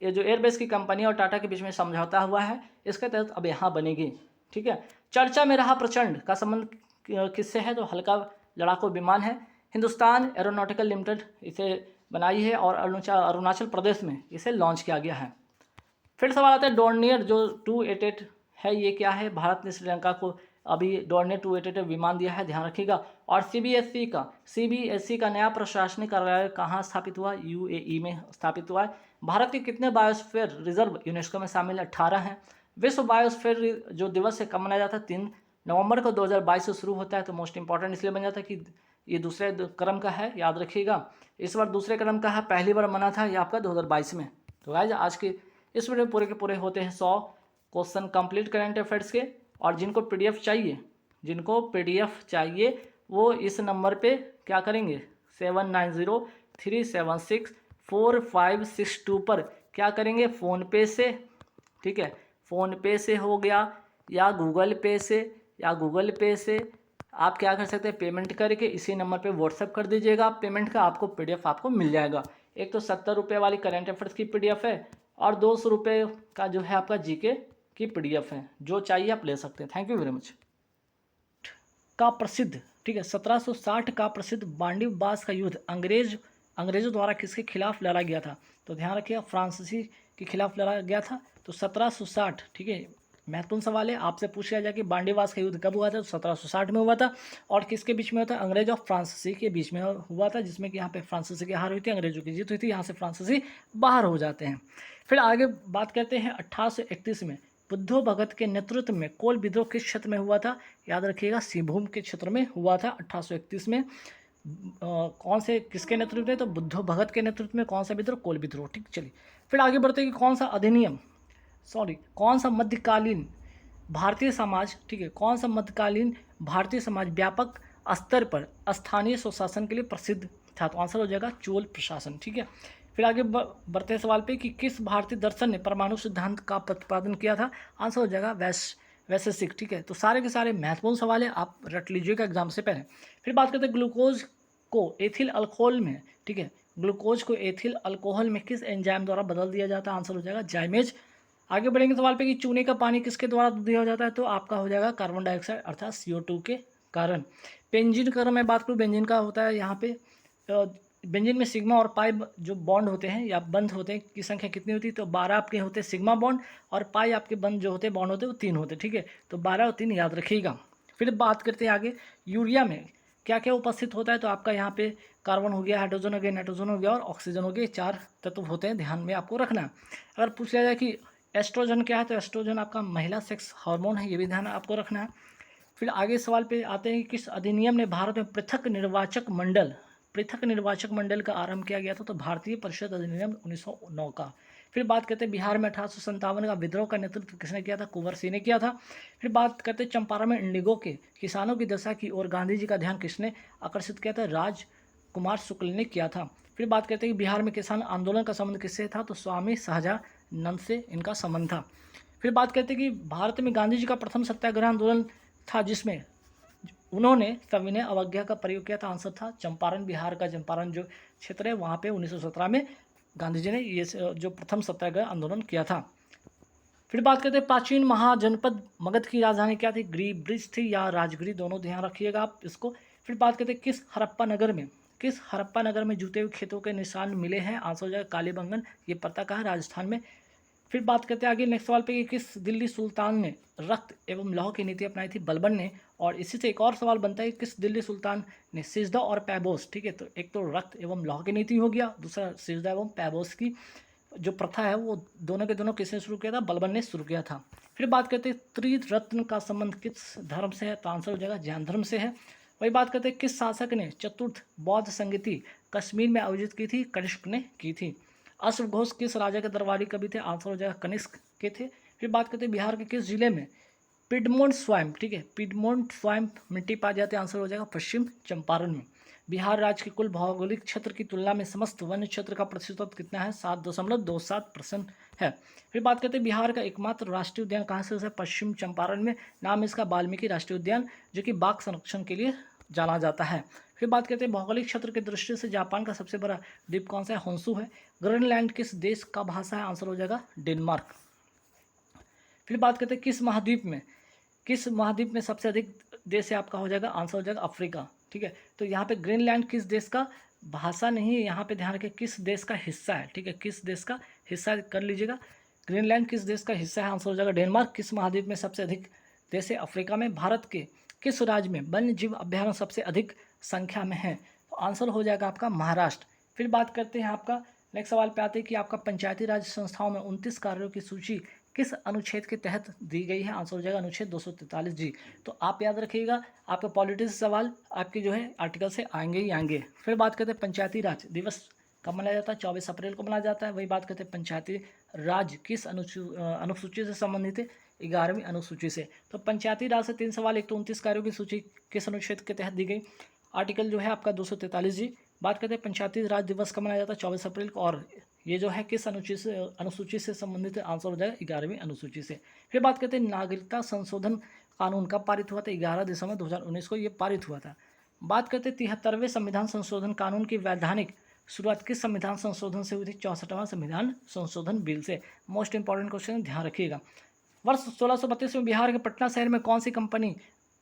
S1: ये जो एयरबेस की कंपनी और टाटा के बीच में समझौता हुआ है, इसके तहत अब यहाँ बनेगी, ठीक है। चर्चा में रहा प्रचंड का संबंध किससे है? तो हल्का लड़ाकू विमान है। हिंदुस्तान एरोनॉटिकल लिमिटेड इसे बनाई है और अरुणाचल प्रदेश में इसे लॉन्च किया गया है। फिर सवाल आता है डोर्नियर जो 288 है, ये क्या है? भारत ने श्रीलंका को अभी डोर्नियर 288 विमान दिया है, ध्यान रखिएगा। और CBSE का नया प्रशासनिक कार्यालय कहाँ स्थापित हुआ? UAE में स्थापित हुआ है। भारत के कितने बायोस्फीयर रिजर्व यूनेस्को में शामिल? 18 हैं। विश्व बायोस्फीयर जो दिवस है कब मनाया जाता है? 3 नवंबर को 2022 से शुरू होता है। तो मोस्ट इंपॉर्टेंट इसलिए बन जाता है कि ये दूसरे क्रम का है, याद रखिएगा। इस बार दूसरे क्रम का है, पहली बार मना था ये आपका 2022 में। तो गाइस आज के इस वीडियो पूरे के पूरे होते हैं 100 क्वेश्चन कंप्लीट करंट अफेयर्स के। और जिनको PDF चाहिए वो इस नंबर पे क्या करेंगे? 7903764562 पर क्या करेंगे? फ़ोनपे से, ठीक है, फ़ोनपे से हो गया या गूगल पे से आप क्या कर सकते हैं? पेमेंट करके इसी नंबर पे व्हाट्सएप कर दीजिएगा आप पेमेंट का, आपको PDF आपको मिल जाएगा। एक तो 70 रुपये वाली करंट अफेयर्स की PDF है और 200 रुपये का जो है आपका GK की PDF है। जो चाहिए आप ले सकते हैं। Thank you very much. का प्रसिद्ध, ठीक है, 1760 का प्रसिद्ध बांडीबास का युद्ध अंग्रेजों द्वारा किसके खिलाफ लड़ा गया था? तो ध्यान रखिएगा, फ्रांसीसी के खिलाफ लड़ा गया था। तो 1760, ठीक है, महत्वपूर्ण सवाल है, आपसे पूछ लिया जाए कि बांडीबास का युद्ध कब हुआ था? तो 1760 में हुआ था। और किसके बीच में हुआ था? अंग्रेज और फ्रांसीसी के बीच में हुआ था, जिसमें कि यहाँ पे फ्रांसीसी की हार हुई थी, अंग्रेजों की जीत हुई थी। यहाँ से फ्रांसीसी बाहर हो जाते हैं। फिर आगे बात करते हैं 1831 में बुद्धो भगत के नेतृत्व में कोल विद्रोह किस क्षेत्र में हुआ था? याद रखिएगा, सिंहभूम के क्षेत्र में हुआ था 1831 में। किसके नेतृत्व में? तो बुद्धो भगत के नेतृत्व में। कौन सा विद्रोह? कोल विद्रोह, ठीक। चलिए फिर आगे बढ़ते हैं कि कौन सा मध्यकालीन भारतीय समाज, ठीक है, कौन सा मध्यकालीन भारतीय समाज व्यापक स्तर पर स्थानीय स्वशासन के लिए प्रसिद्ध था? तो आंसर हो जाएगा चोल प्रशासन, ठीक है। फिर आगे बढ़ते हैं सवाल पे कि किस भारतीय दर्शन ने परमाणु सिद्धांत का प्रतिपादन किया था। आंसर हो जाएगा वैशेषिक। ठीक है, तो सारे के सारे महत्वपूर्ण सवाल है, आप रट लीजिएगा एग्जाम से पहले। फिर बात करते हैं ग्लूकोज को एथिल अल्कोहल में, ठीक है, ग्लूकोज को एथिल अल्कोहल में किस एंजाइम द्वारा बदल दिया जाता है। आंसर हो जाएगा जाइमेज। आगे बढ़ेंगे सवाल पे कि चूने का पानी किसके द्वारा दिया जाता है, तो आपका हो जाएगा कार्बन डाइऑक्साइड अर्थात CO2 के कारण। बेंजीन का अगर मैं बात करूँ, बेंजीन का होता है यहाँ पे बेंजीन में सिग्मा और पाई जो बॉन्ड होते हैं या बंध होते हैं की संख्या कितनी होती है, तो 12 आपके होते हैं सिग्मा बॉन्ड, और पाई आपके बंध जो होते हैं बॉन्ड होते हैं वो 3 होते हैं। ठीक है, तो 12 और 3 याद रखिएगा। फिर बात करते हैं आगे यूरिया में क्या क्या उपस्थित होता है, तो आपका यहाँ पे कार्बन हो गया, हाइड्रोजन हो गया, नाइट्रोजन हो गया और ऑक्सीजन हो गया, 4 तत्व होते हैं, ध्यान में आपको रखना है। अगर पूछ लिया जाए कि एस्ट्रोजन क्या है, तो एस्ट्रोजन आपका महिला सेक्स हार्मोन है, ये भी ध्यान आपको रखना है। फिर आगे सवाल पे आते हैं कि किस अधिनियम ने भारत में पृथक निर्वाचक मंडल का आरंभ किया गया था, तो भारतीय परिषद अधिनियम 1909 का। फिर बात करते हैं बिहार में 1857 का विद्रोह का नेतृत्व किसने किया था, कुंवर सिंह ने किया था। फिर बात करते हैं चंपारण में इंडिगो के किसानों की दशा की ओर गांधी जी का ध्यान किसने आकर्षित किया था, राजकुमार शुक्ल ने किया था। फिर बात करते हैं कि बिहार में किसान आंदोलन का संबंध किससे था, तो स्वामी शाहजहानंद से इनका संबंध था। फिर बात करते हैं कि भारत में गांधी जी का प्रथम सत्याग्रह आंदोलन था जिसमें उन्होंने सविनय अवज्ञा का प्रयोग किया था। आंसर था चंपारण, बिहार का चंपारण जो क्षेत्र है वहाँ पे 1917 में गांधी जी ने ये जो प्रथम सत्याग्रह आंदोलन किया था। फिर बात करते हैं प्राचीन महाजनपद मगध की राजधानी क्या थी, ब्रिज थी या राजगिरी, दोनों ध्यान रखिएगा आप इसको। फिर बात करते हैं किस हड़प्पा नगर में जूते हुए खेतों के निशान मिले हैं। आंसर हो जाएगा कालीबंगन, ये पता कहाँ है, राजस्थान में। फिर बात करते हैं आगे नेक्स्ट सवाल पे कि किस दिल्ली सुल्तान ने रक्त एवं लौह की नीति अपनाई थी, बलबन ने। और इसी से एक और सवाल बनता है किस दिल्ली सुल्तान ने सिजदा और पैबोस, ठीक है, तो एक तो रक्त एवं लौह की नीति हो गया, दूसरा सिजदा एवं पैबोस की जो प्रथा है वो दोनों के दोनों किसने शुरू किया था, बलबन ने शुरू किया था। फिर बात करते हैं त्रिरत्न का संबंध किस धर्म से है, तो आंसर हो जाएगा जैन धर्म से है। वही बात करते हैं किस शासक ने चतुर्थ बौद्ध संगति कश्मीर में आयोजित की थी, कनिष्क ने की थी। अश्वघोष किस राजा के दरबारी कवि थे, आंसर हो जाएगा कनिष्क के थे। फिर बात करते हैं बिहार के किस जिले में पिडमोंट स्वैम्प, ठीक है, पिडमोंट स्वैम्प मिट्टी पाई जाती है, आंसर हो जाएगा पश्चिम चंपारण में। बिहार राज्य के कुल भौगोलिक क्षेत्र की तुलना में समस्त वन क्षेत्र का प्रतिशत कितना है, 7.27% है। फिर बात करते हैं बिहार का एकमात्र राष्ट्रीय उद्यान कहाँ से है, पश्चिम चंपारण में, नाम इसका वाल्मीकि राष्ट्रीय उद्यान जो कि बाघ संरक्षण के लिए जाना जाता है। फिर बात करते हैं भौगोलिक क्षेत्र की दृष्टि से जापान का सबसे बड़ा द्वीप कौन सा है, होंसू है। ग्रीनलैंड किस देश का भाषा है, आंसर हो जाएगा डेनमार्क। फिर बात करते हैं किस महाद्वीप में सबसे अधिक देश है, आपका हो जाएगा आंसर हो जाएगा अफ्रीका। ठीक है, तो यहाँ पे ग्रीनलैंड किस देश का भाषा नहीं है, यहाँ पे ध्यान रखें किस देश का हिस्सा है। ठीक है, किस देश का हिस्सा कर लीजिएगा, ग्रीनलैंड किस देश का हिस्सा है, आंसर हो जाएगा डेनमार्क। किस महाद्वीप में सबसे अधिक देश है, अफ्रीका में। भारत के किस राज्य में वन्य जीव अभ्यारण्य सबसे अधिक संख्या में है, तो आंसर हो जाएगा आपका महाराष्ट्र। फिर बात करते हैं आपका नेक्स्ट सवाल पे आते हैं कि आपका पंचायती राज संस्थाओं में 29 कार्यों की सूची किस अनुच्छेद के तहत दी गई है, आंसर हो जाएगा अनुच्छेद 243 जी। तो आप याद रखिएगा, आपके पॉलिटिक्स सवाल आपके जो है आर्टिकल से आएंगे ही आएंगे। फिर बात करते हैं पंचायती राज दिवस कब मनाया जाता है, 24 अप्रैल को मनाया जाता है। वही बात करते हैं पंचायती राज किस अनुसूची से संबंधित है, 11वीं अनुसूची से। तो पंचायती राज से 3 सवाल, एक तो 29 कार्यों की सूची किस अनुच्छेद के तहत दी गई, आर्टिकल जो है आपका 243 जी। बात करते हैं पंचायती राज दिवस कब मनाया जाता है, 24 अप्रैल को, और ये जो है किस अनुसूची से संबंधित आंसर हो जाएगा 11वीं अनुसूची से। फिर बात करते हैं नागरिकता संशोधन कानून कब पारित हुआ था, 11 दिसंबर 2019 को ये पारित हुआ था। बात करते हैं 73वें संविधान संशोधन कानून की वैधानिक शुरुआत किस संविधान संशोधन से हुई थी, 64वां संविधान संशोधन बिल से। मोस्ट इंपॉर्टेंट क्वेश्चन, ध्यान रखिएगा। वर्ष 1632 में बिहार के पटना शहर में कौन सी कंपनी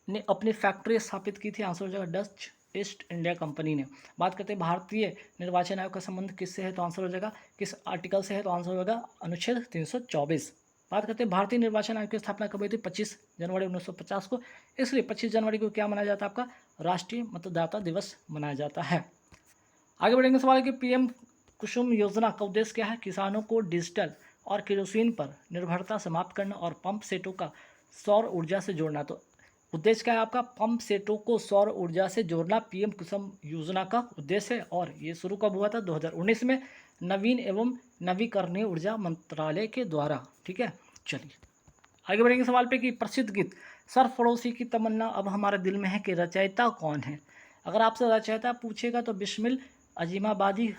S1: ने अपनी फैक्ट्री स्थापित की थी, आंसर हो जाएगा डच ईस्ट इंडिया कंपनी ने। बात करते हैं भारतीय निर्वाचन आयोग का संबंध किससे है, तो आंसर हो जाएगा किस आर्टिकल से है, तो आंसर हो जाएगा अनुच्छेद 324। बात करते हैं भारतीय निर्वाचन आयोग की स्थापना कब हुई थी, 25 जनवरी 1950 को, इसलिए 25 जनवरी को क्या मनाया जाता है, आपका राष्ट्रीय मतदाता दिवस मनाया जाता है। आगे बढ़ेंगे सवाल कि पीएम कुसुम योजना का उद्देश्य क्या है, किसानों को डिजिटल और केरोसिन पर निर्भरता समाप्त करना और पंप सेटों का सौर ऊर्जा से जोड़ना। तो उद्देश्य क्या है आपका, पंप सेटों को सौर ऊर्जा से जोड़ना पीएम कुसुम योजना का उद्देश्य है। और ये शुरू कब हुआ था, 2019 में, नवीन एवं नवीकरणीय ऊर्जा मंत्रालय के द्वारा। ठीक है, चलिए आगे बढ़ेंगे सवाल पे कि प्रसिद्ध गीत सरफरोशी की तमन्ना अब हमारे दिल में है के रचयिता कौन है। अगर आपसे रचयिता पूछेगा तो बिस्मिल अजीमाबादी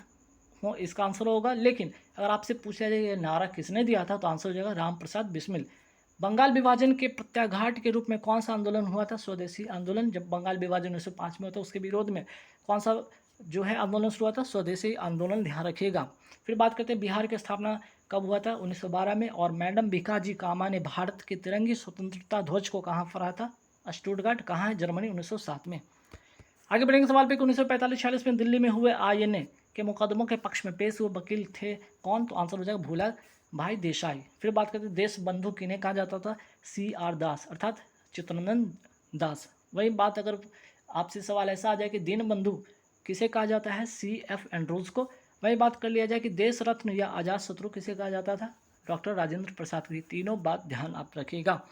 S1: हो, इसका आंसर होगा। लेकिन अगर आपसे पूछा जाए ये नारा किसने दिया था, तो आंसर हो जाएगा राम प्रसाद बिस्मिल। बंगाल विभाजन के प्रत्याघात के रूप में कौन सा आंदोलन हुआ था? स्वदेशी आंदोलन। जब बंगाल विभाजन 1905 में होता है, उसके विरोध में कौन सा जो है आंदोलन शुरू हुआ था? स्वदेशी आंदोलन, ध्यान रखिएगा। फिर बात करते हैं बिहार की स्थापना कब हुआ था? 1912 में। और मैडम भिकाजी कामा ने भारत के तिरंगी स्वतंत्रता ध्वज को कहाँ फहराया था? स्टुटगार्ट, कहाँ है? जर्मनी, 1907 में। आगे बढ़ेंगे सवाल पे कि 1945-46 में दिल्ली में हुए आईएनए के मुकदमों के पक्ष में पेश हुए वकील थे कौन? तो आंसर हो जाएगा भूला भाई देसाई। फिर बात करते हैं देश बंधु किन्हें कहा जाता था? CR दास अर्थात चित्तरंजन दास। वही बात अगर आपसे सवाल ऐसा आ जाए कि दीन बंधु किसे कहा जाता है? CF एंड्रूज को। वही बात कर लिया जाए कि देश रत्न या आजाद शत्रु किसे कहा जाता था? डॉक्टर राजेंद्र प्रसाद की। तीनों बात ध्यान आप रखिएगा।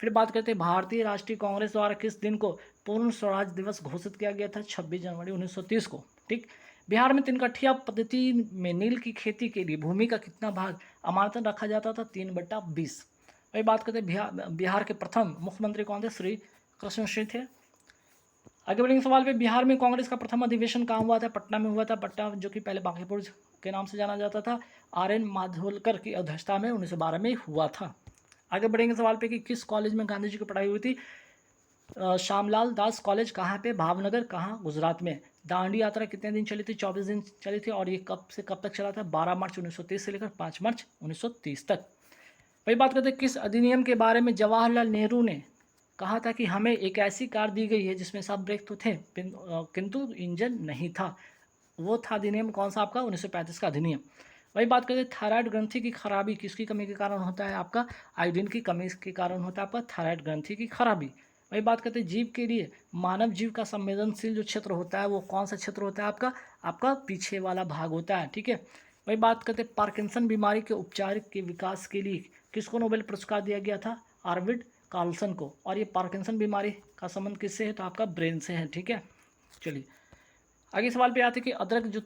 S1: फिर बात करते हैं भारतीय राष्ट्रीय कांग्रेस द्वारा किस दिन को पूर्ण स्वराज दिवस घोषित किया गया था? 26 जनवरी 1930 को। ठीक। बिहार में तिनकठिया पद्धति में नील की खेती के लिए भूमि का कितना भाग अमानतन रखा जाता था? 3/20। वही बात करते हैं बिहार के प्रथम मुख्यमंत्री कौन थे? श्री कृष्ण सिंह थे। आगे बढ़ेंगे सवाल पे बिहार में कांग्रेस का प्रथम अधिवेशन कहाँ हुआ था? पटना में हुआ था। पटना जो कि पहले बांकीपुर के नाम से जाना जाता था। RN माधोलकर की अध्यक्षता में 1912 में हुआ था। आगे बढ़ेंगे सवाल पे कि किस कॉलेज में गांधी जी की पढ़ाई हुई थी? श्यामलाल दास कॉलेज, कहाँ पे? भावनगर, कहाँ? गुजरात में। दांडी यात्रा कितने दिन चली थी? 24 दिन चली थी। और ये कब से कब तक चला था? 12 मार्च 1930 से लेकर 5 मार्च 1930 तक। वही बात करते हैं किस अधिनियम के बारे में जवाहरलाल नेहरू ने कहा था कि हमें एक ऐसी कार दी गई है जिसमें सब ब्रेक तो थे किंतु इंजन नहीं था? वो था अधिनियम कौन सा आपका? 1935 का अधिनियम। वही बात करते हैं थायराइड ग्रंथि की खराबी किसकी कमी के कारण होता है? आपका आयोडीन की कमी के कारण होता है आपका थायराइड ग्रंथि की खराबी। वही बात करते हैं जीव के लिए मानव जीव का संवेदनशील जो क्षेत्र होता है वो कौन सा क्षेत्र होता है? आपका पीछे वाला भाग होता है। ठीक है। वही बात करते हैं पार्किंसन बीमारी के उपचार के विकास के लिए किसको नोबेल पुरस्कार दिया गया था? आर्विड कार्लसन को। और ये पार्किंसन बीमारी का संबंध किससे है? तो आपका ब्रेन से है। ठीक है। चलिए आगे सवाल पे आते कि अदरक जो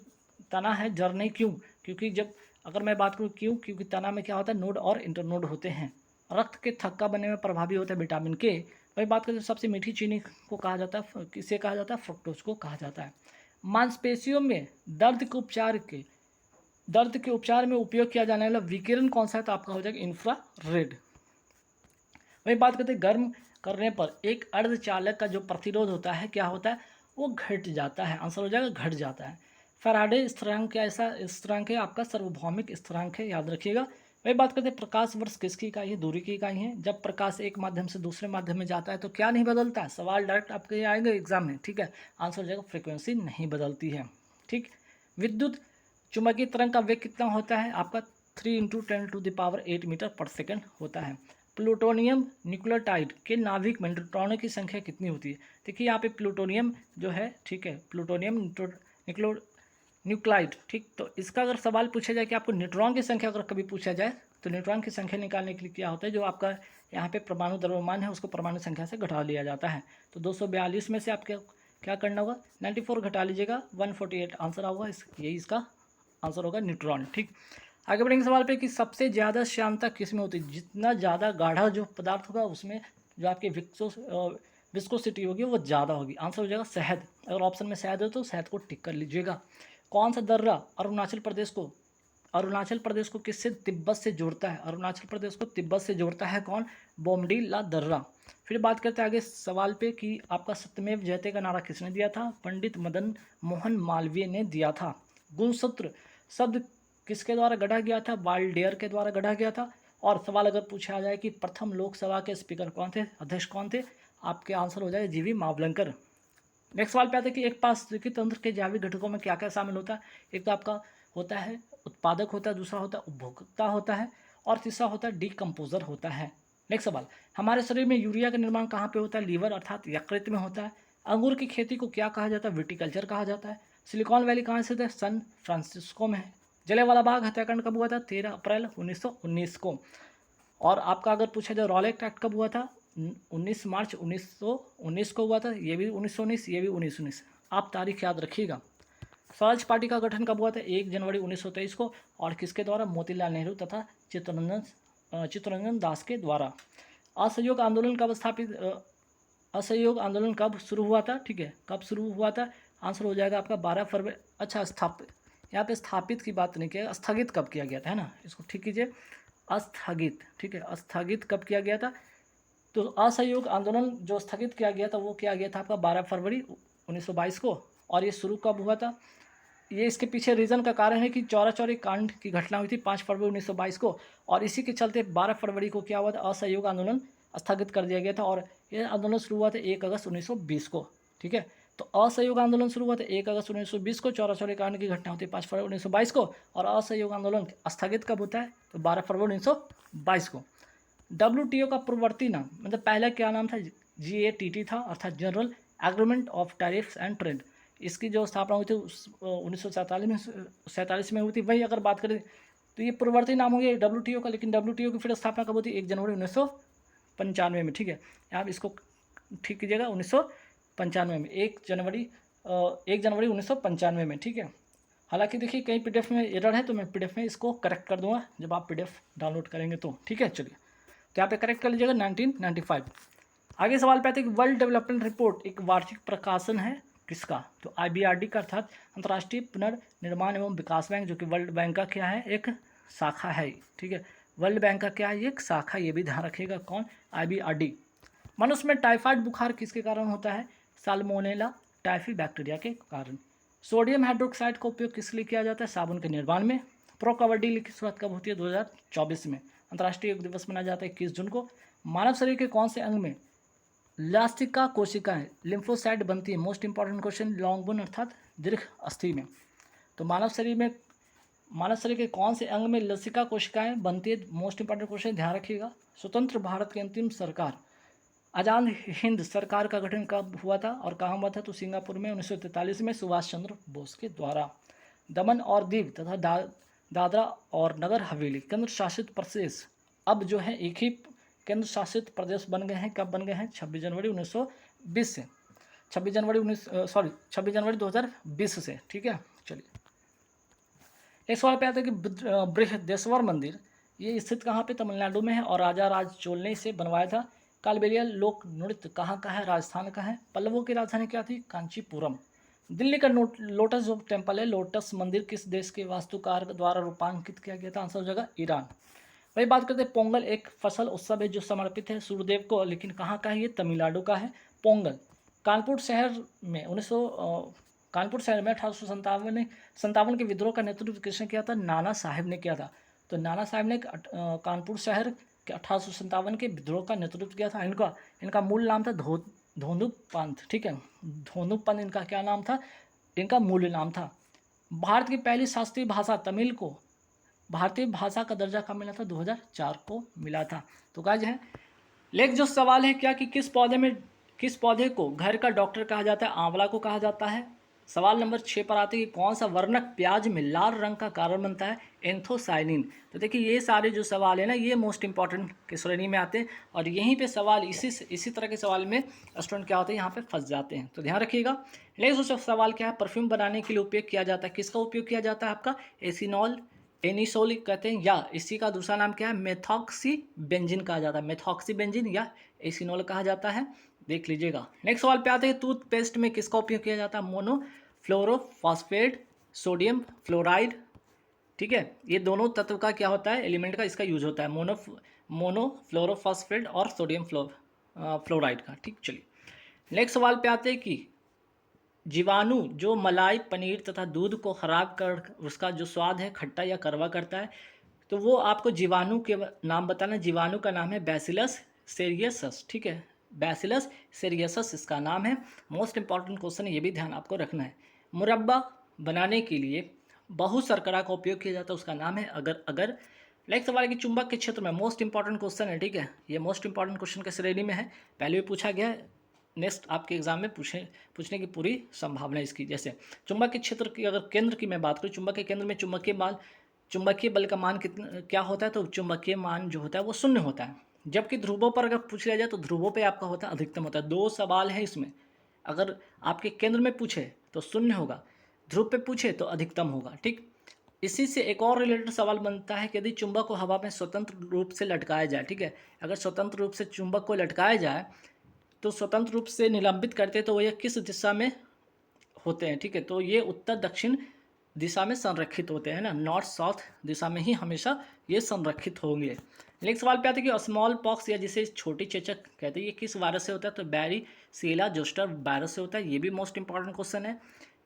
S1: तना है जड़ नहीं क्यों? क्योंकि जब अगर मैं बात करूँ क्यों, क्योंकि तना में क्या होता है? नोड और इंटरनोड होते हैं। रक्त के थक्का बनने में प्रभावी होता है विटामिन के। वही बात करें तो सबसे मीठी चीनी को कहा जाता है, किसे कहा जाता है? फ्रुक्टोज को कहा जाता है। मांसपेशियों में दर्द के उपचार में उपयोग किया जाने वाला विकिरण कौन सा है? तो आपका हो जाएगा इंफ्रारेड। वही बात करते हैं गर्म करने पर एक अर्धचालक का जो प्रतिरोध होता है क्या होता है? वो घट जाता है। आंसर हो जाएगा घट जाता है। फैराडे स्थिरांक ऐसा स्थिरांक है आपका सार्वभौमिक स्थिरांक है, याद रखिएगा। वही बात करते हैं प्रकाश वर्ष किसकी इकाई है? दूरी की इकाई है। जब प्रकाश एक माध्यम से दूसरे माध्यम में जाता है तो क्या नहीं बदलता है? सवाल डायरेक्ट आपके आएंगे एग्जाम में। ठीक है। आंसर हो जाएगा फ्रीक्वेंसी नहीं बदलती है। ठीक। विद्युत चुंबकीय तरंग का वेग कितना होता है? आपका 3 × 10⁸ मीटर पर सेकेंड होता है। प्लूटोनियम न्यूक्लियोटाइड के नाभिक में न्यूट्रॉनों की संख्या कितनी होती है? देखिए यहाँ पे प्लूटोनियम जो है, ठीक है, प्लूटोनियम न्यूक्लाइड। ठीक। तो इसका अगर सवाल पूछा जाए कि आपको न्यूट्रॉन की संख्या अगर कभी पूछा जाए तो न्यूट्रॉन की संख्या निकालने के लिए क्या होता है? जो आपका यहाँ पे परमाणु द्रव्यमान है उसको परमाणु संख्या से घटा लिया जाता है। तो 242 में से आपके क्या करना होगा? 94 घटा लीजिएगा, 148 आंसर होगा। यही इसका आंसर होगा न्यूट्रॉन। ठीक। आगे बढ़ेंगे सवाल पे कि सबसे ज़्यादा श्यानता किस में होती है? जितना ज़्यादा गाढ़ा जो पदार्थ होगा उसमें जो आपकी विस्कोसिटी होगी वो ज़्यादा होगी। आंसर हो जाएगा शहद। अगर ऑप्शन में शहद हो तो शहद को टिक कर लीजिएगा। कौन सा दर्रा अरुणाचल प्रदेश को किससे? तिब्बत से जोड़ता है। अरुणाचल प्रदेश को तिब्बत से जोड़ता है कौन? बोमडीला दर्रा। फिर बात करते हैं आगे सवाल पे कि आपका सत्यमेव जयते का नारा किसने दिया था? पंडित मदन मोहन मालवीय ने दिया था। गुणसूत्र शब्द किसके द्वारा गढ़ा गया था? वाल्डेयर के द्वारा गढ़ा गया था। और सवाल अगर पूछा जाए कि प्रथम लोकसभा के स्पीकर कौन थे, अध्यक्ष कौन थे? आपके आंसर हो जाएगा GV मावलंकर। नेक्स्ट सवाल पे आते हैं कि एक पारिस्थितिकी तंत्र के जैविक घटकों में क्या क्या शामिल होता है? एक तो आपका होता है उत्पादक होता है, दूसरा होता है उपभोक्ता होता है, और तीसरा होता है डिकम्पोजर होता है। नेक्स्ट सवाल, हमारे शरीर में यूरिया का निर्माण कहाँ पे होता है? लीवर अर्थात यकृत में होता है। अंगूर की खेती को क्या कहा जाता है? विटिकल्चर कहा जाता है। सिलिकॉन वैली कहाँ से है? सैन फ्रांसिस्को में है। जलियांवाला बाग हत्याकांड कब हुआ था? 13 अप्रैल 1919 को। और आपका अगर पूछा जाए रॉलेट एक्ट कब हुआ था? 19 मार्च 1919 को हुआ था। ये भी 1919, ये भी 1919। आप तारीख याद रखिएगा। स्वराज पार्टी का गठन कब हुआ था? 1 जनवरी 1923 को। और किसके द्वारा? मोतीलाल नेहरू तथा चित्तरंजन दास के द्वारा। असहयोग आंदोलन कब शुरू हुआ था? ठीक है, कब शुरू हुआ था? आंसर हो जाएगा आपका 12 फरवरी। अच्छा, यहाँ पे स्थापित की बात नहीं किया, स्थगित कब किया गया था, है ना, इसको ठीक कीजिए, स्थगित, ठीक है, स्थगित कब किया गया था। तो असहयोग आंदोलन जो स्थगित किया गया था वो किया गया था आपका 12 फरवरी 1922 को। और ये शुरू कब हुआ था, ये इसके पीछे रीज़न का कारण है कि चौरा चौरी कांड की घटना हुई थी 5 फरवरी 1922 को, और इसी के चलते 12 फरवरी को क्या हुआ था, असहयोग आंदोलन स्थगित कर दिया गया था। और ये आंदोलन शुरू हुआ था 1 अगस्त 1920 को, ठीक है। तो असहयोग आंदोलन शुरू हुआ था 1 अगस्त 1920 को, चौरा चौरी कांड की घटना होती है 5 फरवरी 1922 को, और असहयोग आंदोलन स्थगित कब होता है, तो 12 फरवरी 1922 को। WTO का पूर्ववर्ती नाम, मतलब पहला क्या नाम था, GATT था, अर्थात general agreement of tariffs and trade. इसकी जो स्थापना हुई थी 1947 में हुई थी। वही अगर बात करें तो ये पूर्ववर्ती नाम हो गया WTO का, लेकिन WTO की फिर स्थापना कब होती है, 1 जनवरी 1995 में, ठीक है। आप इसको ठीक कीजिएगा, 1995 में, 1 जनवरी 1995 में, ठीक है। हालांकि देखिए कहीं PDF में एरर है, तो मैं PDF में इसको करेक्ट कर दूंगा जब आप PDF डाउनलोड करेंगे तो, ठीक है। चलिए, तो यहाँ पे करेक्ट कर लीजिएगा 1995। आगे सवाल पे आते हैं कि वर्ल्ड डेवलपमेंट रिपोर्ट एक वार्षिक प्रकाशन है किसका, तो IBRD का, अर्थात अंतर्राष्ट्रीय पुनर्निर्माण एवं विकास बैंक, जो कि वर्ल्ड बैंक का क्या है, एक शाखा है, ठीक है। वर्ल्ड बैंक का क्या है, एक शाखा, ये भी ध्यान रखिएगा, कौन, IBRD। मनुष्य में टाइफाइड बुखार किसके कारण होता है, साल्मोनेला टाइफी बैक्टीरिया के कारण। सोडियम हाइड्रोक्साइड का उपयोग किस लिए किया जाता है, साबुन के निर्माण में। प्रो कबड्डी लीग की शुरुआत कब होती है, 2024 में। अंतर्राष्ट्रीय योग दिवस मनाया जाता है 21 जून को। मानव शरीर के कौन से अंग में लास्टिका कोशिकाएं, लिम्फोसाइट बनती है, most important question, long bone अर्थात दीर्घ अस्थि में। तो मानव शरीर के कौन से अंग में लसिका कोशिकाएं बनती है, मोस्ट इंपॉर्टेंट क्वेश्चन, ध्यान रखिएगा। स्वतंत्र भारत की अंतिम सरकार, आज़ाद हिंद सरकार का गठन कब हुआ था और कहाँ हुआ था, तो सिंगापुर में 1943 में सुभाष चंद्र बोस के द्वारा। दमन और दीव तथा दादरा और नगर हवेली केंद्र शासित प्रदेश अब जो है एक ही केंद्र शासित प्रदेश बन गए हैं, कब बन गए हैं, 26 जनवरी 1920 से, 26 जनवरी 2020 से, ठीक है। चलिए, एक सवाल पे आता है कि बृहदेश्वर मंदिर ये स्थित कहाँ पे, तमिलनाडु में है, और राजा राज चोल ने इसे बनवाया था। कालबेलिया लोक नृत्य कहाँ का है, राजस्थान का है। पल्लवों की राजधानी क्या थी, कांचीपुरम। दिल्ली का लोटस जो टेम्पल है, लोटस मंदिर, किस देश के वास्तुकार द्वारा रूपांकित किया गया था, आंसर हो जाएगा ईरान। वही बात करते हैं, पोंगल एक फसल उत्सव है जो समर्पित है सूर्यदेव को, लेकिन कहाँ का है, ये तमिलनाडु का है पोंगल। कानपुर शहर में 1857 के विद्रोह का नेतृत्व किसने किया था, नाना साहेब ने किया था। तो नाना साहेब ने कानपुर शहर के 1857 के विद्रोह का नेतृत्व किया था। इनका मूल नाम था धोनुप पंथ, ठीक है, धोनुप पंथ इनका क्या नाम था, इनका मूल नाम था। भारत की पहली शास्त्रीय भाषा तमिल को भारतीय भाषा का दर्जा कब मिला था, 2004 को मिला था। तो गाइस है लेकिन जो सवाल है क्या कि किस पौधे को घर का डॉक्टर कहा जाता है, आंवला को कहा जाता है। सवाल नंबर 6 पर आते हैं कि कौन सा वर्णक प्याज में लाल रंग का कारण बनता है, एंथोसाइनिन। तो देखिए ये सारे जो सवाल है ना, ये मोस्ट इंपॉर्टेंट की श्रेणी में आते हैं, और यहीं पे सवाल इसी तरह के सवाल में स्टूडेंट क्या होते हैं, यहाँ पे फंस जाते हैं। तो ध्यान रखिएगा। नेक्स्ट सवाल क्या है, परफ्यूम बनाने के लिए उपयोग किया जाता है, किसका उपयोग किया जाता है, आपका एनिसोल कहते हैं, या इसी का दूसरा नाम क्या है, मेथॉक्सी बेंजिन कहा जाता है, मेथॉक्सी बेंजिन या एसिनोल कहा जाता है, देख लीजिएगा। नेक्स्ट सवाल पे आते हैं, टूथपेस्ट में किसका उपयोग किया जाता है, मोनोफ्लोरोफॉस्फेट, सोडियम फ्लोराइड, ठीक है। ये दोनों तत्व का क्या होता है, एलिमेंट का इसका यूज होता है, मोनोफ्लोरोफॉस्फेट और सोडियम फ्लोराइड का, ठीक। चलिए नेक्स्ट सवाल पे आते हैं कि जीवाणु जो मलाई, पनीर तथा दूध को खराब कर उसका जो स्वाद है खट्टा या कड़वा करता है, तो वो आपको जीवाणु के नाम बताना। जीवाणु का नाम है बैसिलस सेरियसस, ठीक है, बैसिलस सेरियसस इसका नाम है। मोस्ट इंपॉर्टेंट क्वेश्चन है, ये भी ध्यान आपको रखना है। मुरब्बा बनाने के लिए बहु शर्करा का उपयोग किया जाता है, उसका नाम है अगर। नेक्स्ट सवाल है कि चुंबक के क्षेत्र में, मोस्ट इंपॉर्टेंट क्वेश्चन है, ठीक है, ये मोस्ट इंपॉर्टेंट क्वेश्चन के श्रेणी में है, पहले भी पूछा गया है, नेक्स्ट आपके एग्जाम में पूछने की पूरी संभावना है इसकी। जैसे चुंबक के क्षेत्र की अगर केंद्र की मैं बात करूँ, चुंबक के केंद्र में चुंबकीय बल का मान कितना क्या होता है, तो चुंबकीय मान जो होता है वो 0 होता है। जबकि ध्रुवों पर अगर पूछ लिया जाए तो ध्रुवों पे आपका होता है अधिकतम होता है। 2 सवाल है इसमें, अगर आपके केंद्र में पूछे तो 0 होगा, ध्रुव पे पूछे तो अधिकतम होगा, ठीक। इसी से एक और रिलेटेड सवाल बनता है कि यदि चुंबक को हवा में स्वतंत्र रूप से लटकाया जाए, ठीक है, अगर स्वतंत्र रूप से चुंबक को लटकाया जाए तो स्वतंत्र रूप से निलंबित करते तो ये किस दिशा में होते हैं, ठीक है, तो ये उत्तर दक्षिण दिशा में संरक्षित होते हैं ना, नॉर्थ साउथ दिशा में ही हमेशा ये संरक्षित होंगे। नेक्स्ट सवाल पे आते हैं कि स्मॉल पॉक्स या जिसे छोटी चेचक कहते हैं ये किस वायरस से होता है, तो बैरी सीला जोस्टर वायरस से होता है, ये भी मोस्ट इंपॉर्टेंट क्वेश्चन है।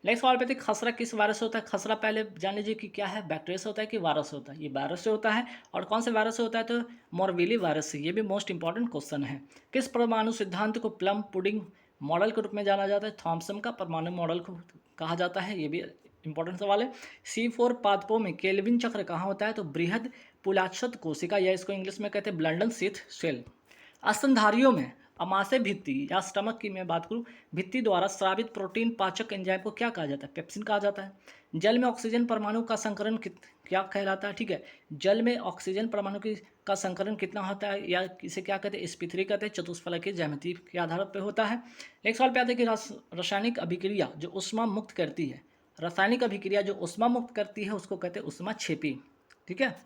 S1: नेक्स्ट सवाल पे आते हैं खसरा किस वायरस से होता है, खसरा पहले जान लीजिए कि क्या है, बैक्टीरिया से होता है कि वायरस से होता है, ये वायरस से होता है। और कौन से वायरस से होता है, तो मोरविली वायरस से, ये भी मोस्ट इंपॉर्टेंट क्वेश्चन है। किस परमाणु सिद्धांत को प्लम पुडिंग मॉडल के रूप में जाना जाता है, थॉम्सन का परमाणु मॉडल को कहा जाता है, ये भी इंपॉर्टेंट सवाल है। C4 पादपों में केल्विन चक्र कहाँ होता है, तो बृहद पुलाक्षत कोशिका या इसको इंग्लिश में कहते हैं ब्लंडन सीथ सेल। स्तनधारियों में अमाशय भित्ति या स्टमक की मैं बात करूं, भित्ति द्वारा स्रावित प्रोटीन पाचक एंजाइम को क्या कहा जाता है, पेप्सिन कहा जाता है। जल में ऑक्सीजन परमाणु का संकरण क्या कहलाता है, ठीक है, जल में ऑक्सीजन परमाणु का संकरण कितना होता है, या इसे क्या कहते हैं, स्पिथरी कहते हैं, चतुष्फलकीय ज्यामिति के आधार पर होता है। नेक्स्ट सवाल पे आते हैं कि रासायनिक अभिक्रिया जो ऊष्मा मुक्त करती है, रासायनिक अभिक्रिया जो ऊष्मा मुक्त करती है उसको कहते हैं ऊष्माक्षेपी, ठीक है।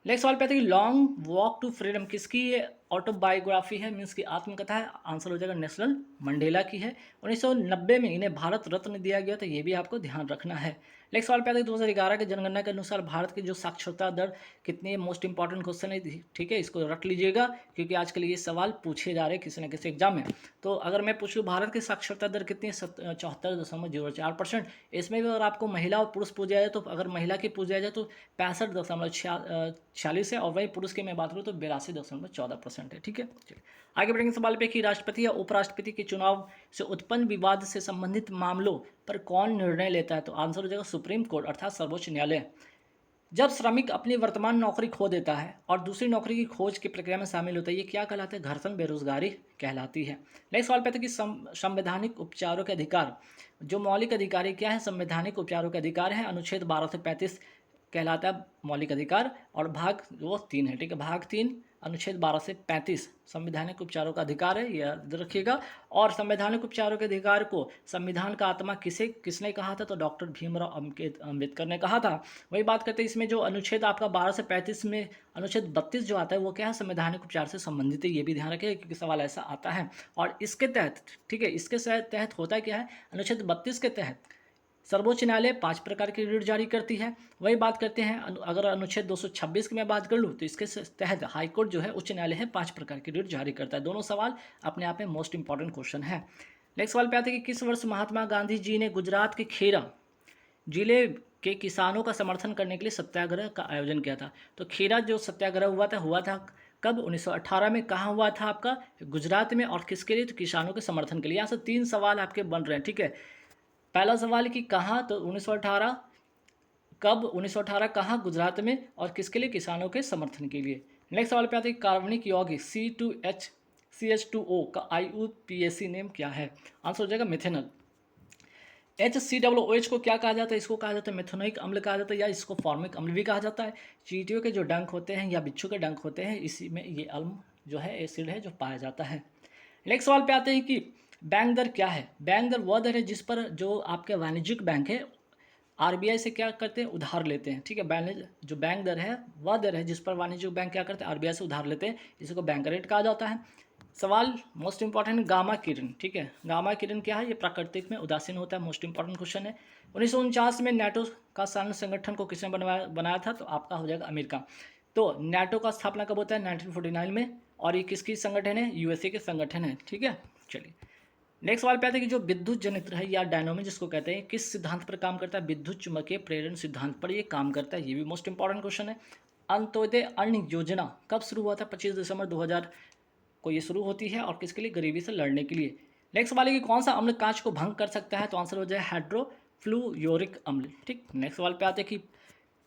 S1: नेक्स्ट सवाल पे आते हैं कि लॉन्ग वॉक टू फ्रीडम किसकी ऑटोबायोग्राफी है, मीन्स की आत्मकथा है, आंसर हो जाएगा नेशनल मंडेला की है। 1990 में इन्हें भारत रत्न दिया गया, तो ये भी आपको ध्यान रखना है। नेक्स्ट सवाल पे आते हैं 2011 के जनगणना के अनुसार भारत की जो साक्षरता दर कितनी है, मोस्ट इंपॉर्टेंट क्वेश्चन है, ठीक है, इसको रट लीजिएगा क्योंकि आजकल ये सवाल पूछे जा रहे हैं किसी न किसी एग्जाम में। तो अगर मैं पूछूँ भारत की साक्षरता दर कितनी है, 74.04%। इसमें भी अगर आपको महिला और पुरुष पूछा जाए, तो अगर महिला की पूछा जाए तो 65.46 है, और वही पुरुष की मैं बात करूँ तो 82.14% है, ठीक है। आगे बढ़ेंगे सवाल पे कि राष्ट्रपति या उपराष्ट्रपति के चुनाव से उत्पन्न विवाद से संबंधित मामलों पर कौन निर्णय लेता है, तो आंसर हो जाएगा सुप्रीम कोर्ट अर्थात सर्वोच्च न्यायालय। जब श्रमिक अपनी वर्तमान नौकरी खो देता है और दूसरी नौकरी की खोज की प्रक्रिया में शामिल होता है, ये क्या कहलाता है, घर्षण बेरोजगारी कहलाती है। नेक्स्ट सवाल पे था कि संवैधानिक उपचारों के अधिकार, जो मौलिक अधिकार है क्या है, संवैधानिक उपचारों के अधिकार है, अनुच्छेद 12 से 35 कहलाता है मौलिक अधिकार, और भाग वो 3 है, ठीक है, भाग 3 अनुच्छेद 12 से 35 संवैधानिक उपचारों का अधिकार है, याद रखिएगा। और संवैधानिक उपचारों के अधिकार को संविधान का आत्मा किसने कहा था, तो डॉक्टर भीमराव अम्बेडकर ने कहा था। वही बात करते हैं इसमें जो अनुच्छेद आपका 12 से 35 में अनुच्छेद 32 जो आता है वो क्या है, संवैधानिक उपचार से संबंधित है, ये भी ध्यान रखिएगा क्योंकि सवाल ऐसा आता है। और इसके तहत, ठीक है, इसके तहत होता क्या है, अनुच्छेद 32 के तहत सर्वोच्च न्यायालय 5 प्रकार की रिट जारी करती है। वही बात करते हैं अगर अनुच्छेद 226 की मैं बात कर लूँ तो इसके तहत हाईकोर्ट जो है उच्च न्यायालय है 5 प्रकार की रिट जारी करता है। दोनों सवाल अपने आप में मोस्ट इंपॉर्टेंट क्वेश्चन है। नेक्स्ट सवाल पे आते हैं कि किस वर्ष महात्मा गांधी जी ने गुजरात के खेरा जिले के किसानों का समर्थन करने के लिए सत्याग्रह का आयोजन किया था। तो खेरा जो सत्याग्रह हुआ था कब, 1918 में। कहाँ हुआ था आपका, गुजरात में, और किसके लिए, तो किसानों के समर्थन के लिए। यहाँ से 3 सवाल आपके बन रहे हैं, ठीक है। पहला सवाल कि कहाँ, तो 1918 कब, 1918 कहाँ, गुजरात में, और किसके लिए, किसानों के समर्थन के लिए। नेक्स्ट सवाल पे आते हैं कार्बनिक यौगिक C2H2O का IUPAC नेम क्या है, आंसर हो जाएगा मिथेनॉल। HCOOH को क्या कहा जाता है, इसको कहा जाता है मेथनोइक अम्ल कहा जाता है, या इसको फॉर्मिक अम्ल भी कहा जाता है। चींटियों के जो डंक होते हैं या बिच्छू के डंक होते हैं, इसी में ये अम्ल जो है एसिड है जो पाया जाता है। नेक्स्ट सवाल पे आते हैं कि बैंक दर क्या है। बैंक दर वह दर है जिस पर जो आपके वाणिज्यिक बैंक है RBI से क्या करते हैं, उधार लेते हैं, ठीक है। जो बैंक दर है वह दर है जिस पर वाणिज्यिक बैंक क्या करते हैं, RBI से उधार लेते हैं, इसको बैंक रेट कहा जाता है। सवाल मोस्ट इंपॉर्टेंट, गामा किरण, ठीक है, गामा किरण क्या है, ये प्राकृतिक में उदासीन होता है, मोस्ट इंपॉर्टेंट क्वेश्चन है। 1949 में नाटो का सैन्य संगठन को किसने बनाया था, तो आपका हो जाएगा अमेरिका। तो नाटो का स्थापना कब होता है, 1949 में, और ये किसकी संगठन है, USA के संगठन है, ठीक है। चलिए नेक्स्ट सवाल पे आते हैं कि जो विद्युत जनित्र है या डायनोमो जिसको कहते हैं, किस सिद्धांत पर काम करता है, विद्युत चुम्बकीय प्रेरण सिद्धांत पर ये काम करता है, ये भी मोस्ट इंपॉर्टेंट क्वेश्चन है। अंत्योदय अन्न योजना कब शुरू हुआ था, 25 दिसंबर 2000 को ये शुरू होती है, और किसके लिए, गरीबी से लड़ने के लिए। नेक्स्ट सवाल है कि कौन सा अम्ल कांच को भंग कर सकता है, तो आंसर हो जाए हाइड्रोफ्लूयोरिक अम्ल, ठीक। नेक्स्ट सवाल पे आते हैं कि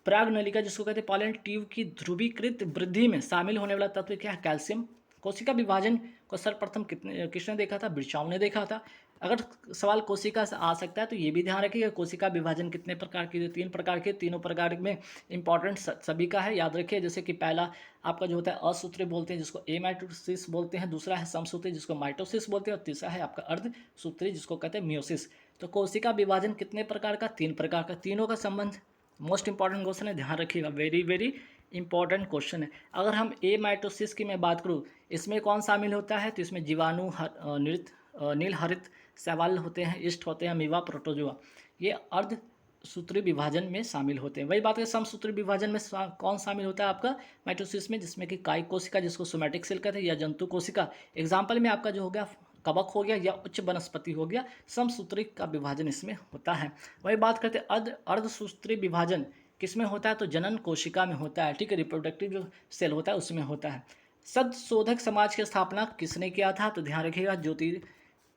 S1: पराग नलिका जिसको कहते हैं पॉलन ट्यूब की ध्रुवीकृत वृद्धि में शामिल होने वाला तत्व क्या है, कैल्शियम। कोशिका विभाजन को सर्वप्रथम किसने देखा था, बिरचाव ने देखा था। अगर सवाल कोशिका से आ सकता है तो ये भी ध्यान रखिएगा कोशिका विभाजन कितने प्रकार की, 3 प्रकार के, तीनों प्रकार में इंपॉर्टेंट सभी का है, याद रखिए। जैसे कि पहला आपका जो होता है असूत्री बोलते हैं जिसको एमाइटोसिस बोलते हैं, दूसरा है समसूत्री जिसको माइटोसिस बोलते हैं, और तीसरा है आपका अर्धसूत्री जिसको कहते हैं मियोसिस। तो कोशिका विभाजन कितने प्रकार का, 3 प्रकार का, तीनों का संबंध मोस्ट इंपॉर्टेंट क्वेश्चन है, ध्यान रखिएगा, वेरी वेरी इंपॉर्टेंट क्वेश्चन है। अगर हम एमाइटोसिस की मैं बात करूँ, इसमें कौन शामिल होता है, तो इसमें जीवाणु, नृत्य, नील हरित शैवाल होते हैं, ईस्ट होते हैं, अमीबा, प्रोटोजोआ, ये अर्ध सूत्री विभाजन में शामिल होते हैं। वही बात है, समसूत्री विभाजन में कौन शामिल होता है आपका माइटोसिस में, जिसमें कि कायिक कोशिका जिसको सोमैटिक सेल कहते हैं या जंतु कोशिका, एग्जाम्पल में आपका जो हो गया कवक हो गया या उच्च वनस्पति हो गया, समसूत्री का विभाजन इसमें होता है। वही बात करते हैं अर्धसूत्री विभाजन किसमें होता है, तो जनन कोशिका में होता है, ठीक है, रिप्रोडक्टिव जो सेल होता है उसमें होता है। सदशोधक समाज की स्थापना किसने किया था, तो ध्यान रखिएगा